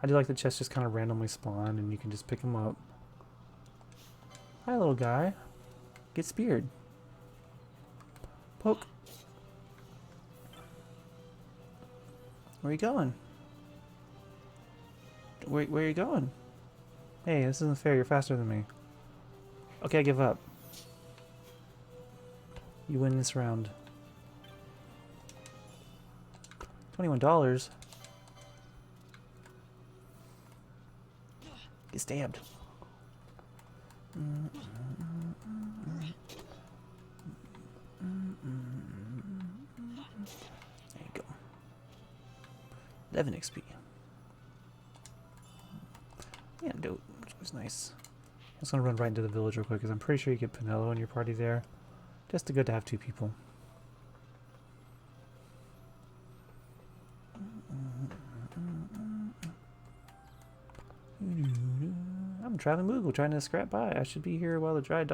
I do like the chests just kind of randomly spawn and you can just pick them up. Hi, little guy. Get speared. Poke. Where are you going? Where are you going? Hey, this isn't fair. You're faster than me. Okay, I give up. You win this round. $21. Get stabbed. There you go. 11 XP. Yeah, dope. Which was nice. I'm just gonna run right into the village real quick because I'm pretty sure you get Pinello in your party there. Just good to have two people. I'm traveling Moogle trying to scrap by. I should be here while the dry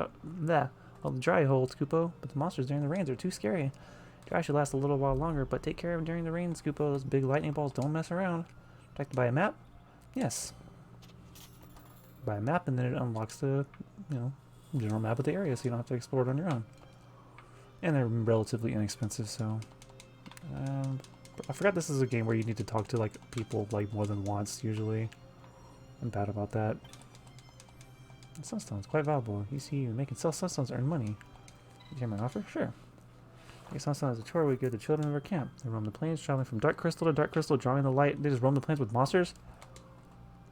holds, Scoopo. But the monsters during the rains are too scary. Dry should last a little while longer, but take care of them during the rain, Scoopo. Those big lightning balls don't mess around. Would like to buy a map? Yes. Buy a map and then it unlocks the, general map of the area so you don't have to explore it on your own. And they're relatively inexpensive, so... I forgot this is a game where you need to talk to, like, people, like, more than once, usually. I'm bad about that. Sunstones, quite valuable. You see, making sell sunstones earn money. You hear my offer? Sure. Make sunstone as a chore we give the children of our camp. They roam the plains, traveling from dark crystal to dark crystal, drawing the light. They just roam the plains with monsters?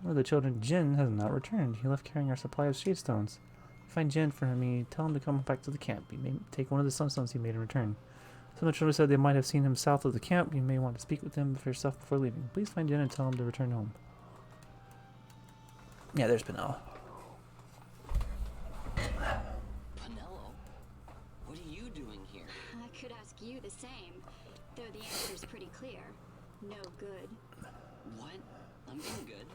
One of the children, Jin, has not returned. He left carrying our supply of shade stones. Find Jin for me. Tell him to come back to the camp. He may take one of the sunstones he made in return. Some of the children said they might have seen him south of the camp. You may want to speak with him for yourself before leaving. Please find Jen and tell him to return home. Yeah, there's Penelo. Penelo, what are you doing here? I could ask you the same, though the answer's pretty clear. No good. What? I'm doing good.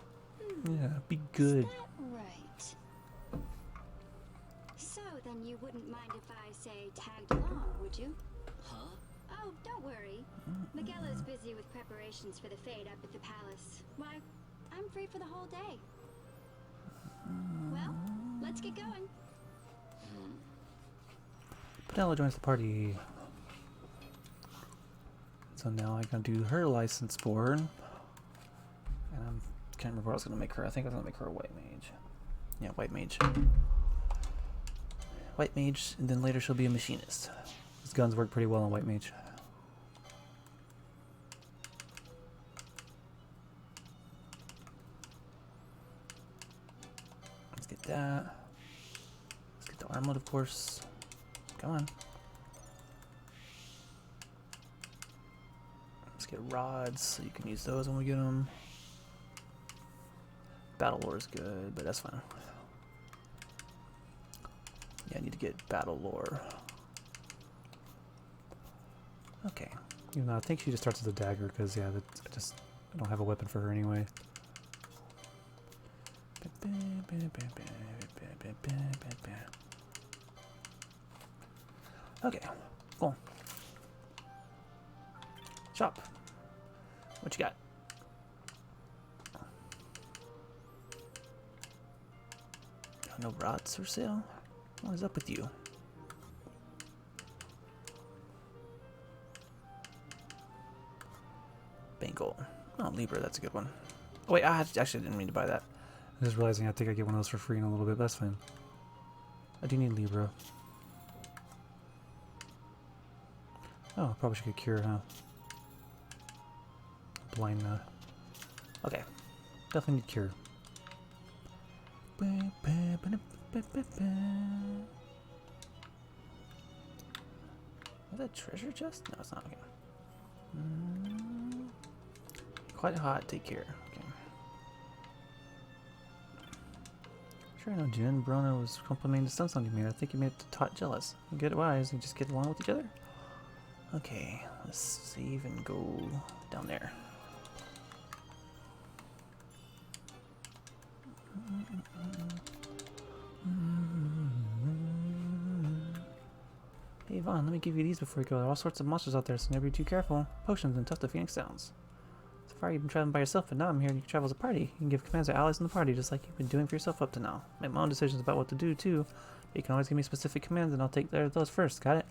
Yeah, be good. Is that right? So then you wouldn't mind if I say tagged along, would you? Huh? Oh, don't worry. Miguelo's busy with preparations for the fete up at the palace. Why, I'm free for the whole day. Well, let's get going. Penelo joins the party. So now I gotta do her license board. And I can't remember what I was gonna make her. I think I was gonna make her a white mage. Yeah, white mage. White mage, and then later she'll be a machinist. His guns work pretty well on white mage. Let's get that. Let's get the armlet, of course. Come on. Let's get rods, so you can use those when we get them. Battle lore is good, but that's fine. Yeah, I need to get battle lore. Okay. Even though I think she just starts with a dagger, because yeah, I don't have a weapon for her anyway. Okay, cool. Shop. What you got? No rods for sale? What is up with you? Bengal. Oh, Libra, that's a good one. Oh wait, I actually didn't mean to buy that. I'm just realizing I think I get one of those for free in a little bit, but that's fine. I do need Libra. Oh, probably should get Cure, huh? Blind, okay. Definitely need Cure. Is that treasure chest? No, it's not. Okay. Quite hot. Take care. Okay. Sure, I know Jin. Brona was complimenting the stun song you made. I think you made it tot jealous. You get wise and just get along with each other? Okay. Let's save and go down there. Hey Vaughn, let me give you these before you go. There are all sorts of monsters out there, so never be too careful. Potions and tough to Phoenix Downs. So far you've been traveling by yourself, but now I'm here and you can travel as a party. You can give commands to allies in the party, just like you've been doing for yourself up to now. Make my own decisions about what to do, too. But you can always give me specific commands and I'll take those first, got it?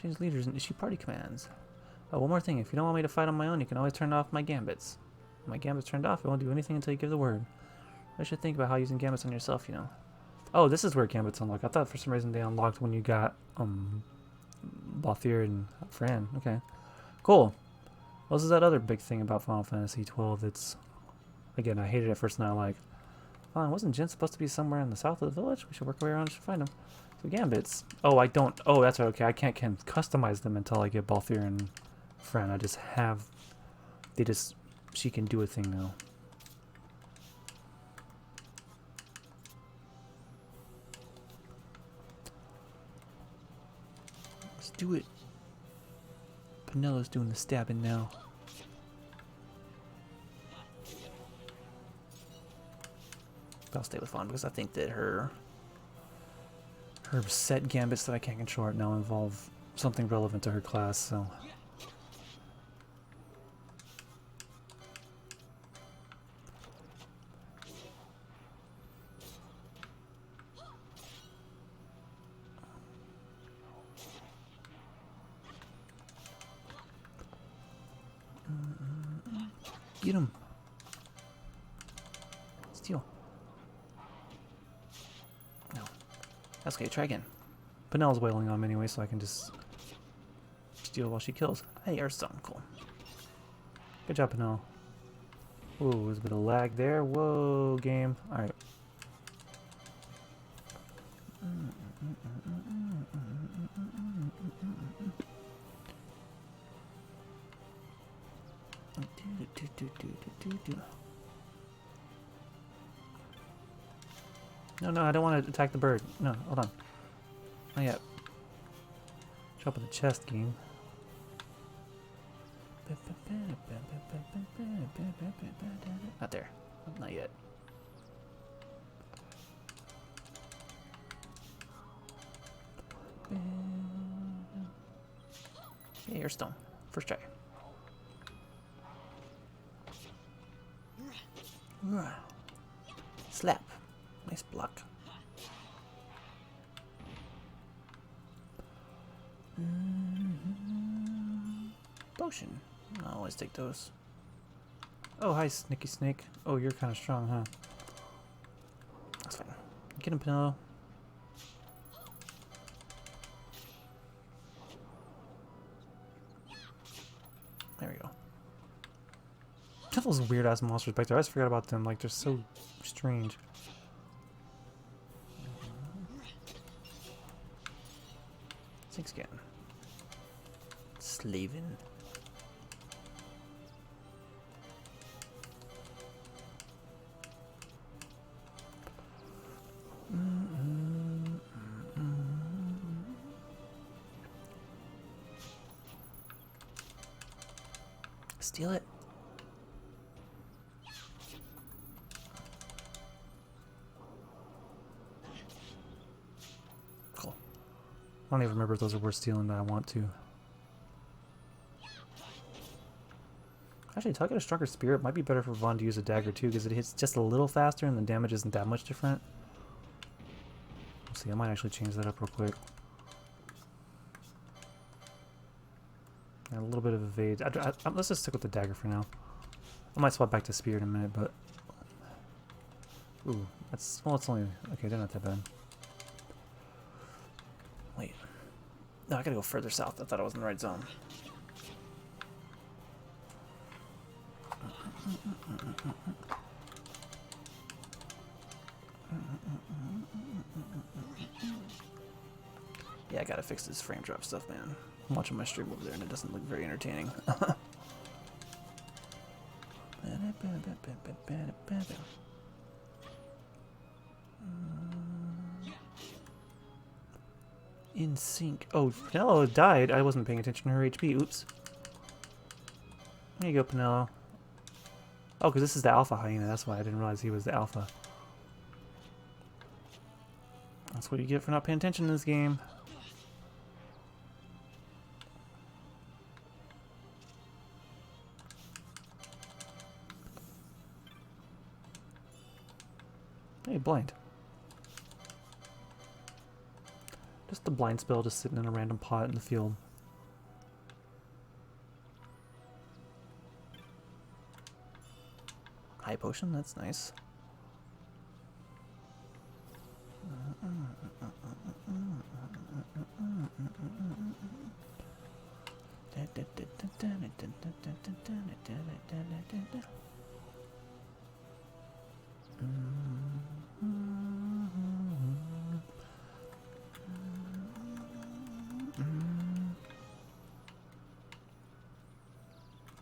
Change leaders and issue party commands. Oh, one more thing, if you don't want me to fight on my own, you can always turn off my gambits. When my gambit's turned off, it won't do anything until you give the word. I should think about how using gambits on yourself, you know. Oh, this is where gambits unlock. I thought for some reason they unlocked when you got Balthier and Fran. Okay, cool. Well, this is that other big thing about Final Fantasy 12. That's, again, I hated it at first, and I like. Wasn't Jin supposed to be somewhere in the south of the village? We should work our way around to find him. So gambits. Oh, I don't. Oh, that's right. Okay, I can't customize them until I get Balthier and Fran. I just have. She can do a thing now. Let's do it. Penelo's doing the stabbing now. But I'll stay with Fawn because I think that her set gambits that I can't control right now involve something relevant to her class, so. Get him. Steal. No. That's okay, try again. Penel's wailing on him anyway, so I can just steal while she kills. Hey, Earthstone, cool. Good job, Penel. Whoa, there's a bit of lag there. Whoa, game. Alright. No, no, I don't want to attack the bird. No, hold on. Not yet. Show up in the chest game. Not there. Not yet. Yeah, you're stone. First try. Slap. Nice block. Potion. I always take those. Oh, hi, Snicky Snake. Oh, you're kind of strong, huh? That's fine. Get him, Pinello. There we go. Those weird ass monsters back there. I just forgot about them. Like, they're so strange. Sink skin. Slavin. Steal it. Cool. I don't even remember if those are worth stealing, but I want to. Actually, until I get a stronger spear, it might be better for Vaughn to use a dagger too, because it hits just a little faster and the damage isn't that much different. Let's see, I might actually change that up real quick. And a little bit of evade. Let's just stick with the dagger for now. I might swap back to spear in a minute, but... Ooh, that's... Well, it's only... Okay, they're not that bad. Wait. No, I gotta go further south. I thought I was in the right zone. Yeah, I gotta fix this frame drop stuff, man. I'm watching my stream over there and it doesn't look very entertaining. In sync. Oh, Pinello died. I wasn't paying attention to her HP. Oops. There you go, Pinello. Oh, because this is the alpha hyena. That's why I didn't realize he was the alpha. That's what you get for not paying attention in this game. Hey, blind. Just a blind spell just sitting in a random pot in the field. High potion, that's nice.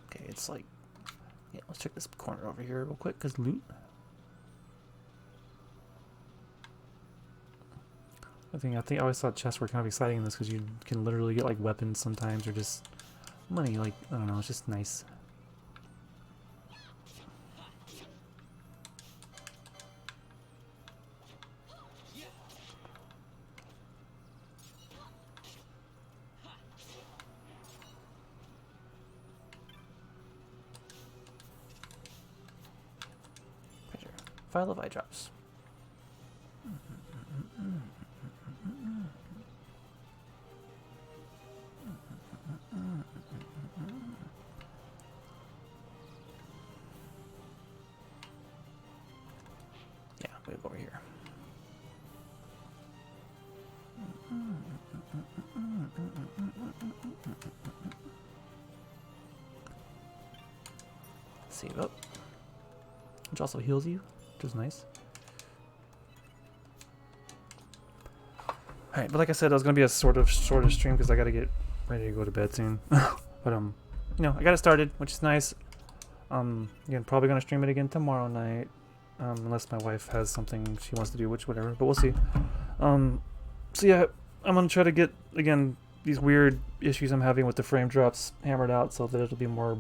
Okay, it's like, yeah, let's check this corner over here real quick, because loot. I think I always thought chests were kind of exciting in this, because you can literally get like weapons sometimes, or just money, like, I don't know, it's just nice. File of eye drops. Yeah, we go over here. Save up, which also heals you. Which is nice. Alright, but like I said, it was gonna be a sort of shorter stream because I gotta get ready to go to bed soon. But you know, I got it started, which is nice. Again, probably gonna stream it again tomorrow night, unless my wife has something she wants to do, which whatever. But we'll see. So yeah, I'm gonna try to get again these weird issues I'm having with the frame drops hammered out so that it'll be more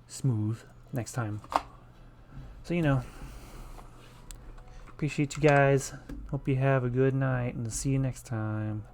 smooth next time. So you know, appreciate you guys. Hope you have a good night, and see you next time.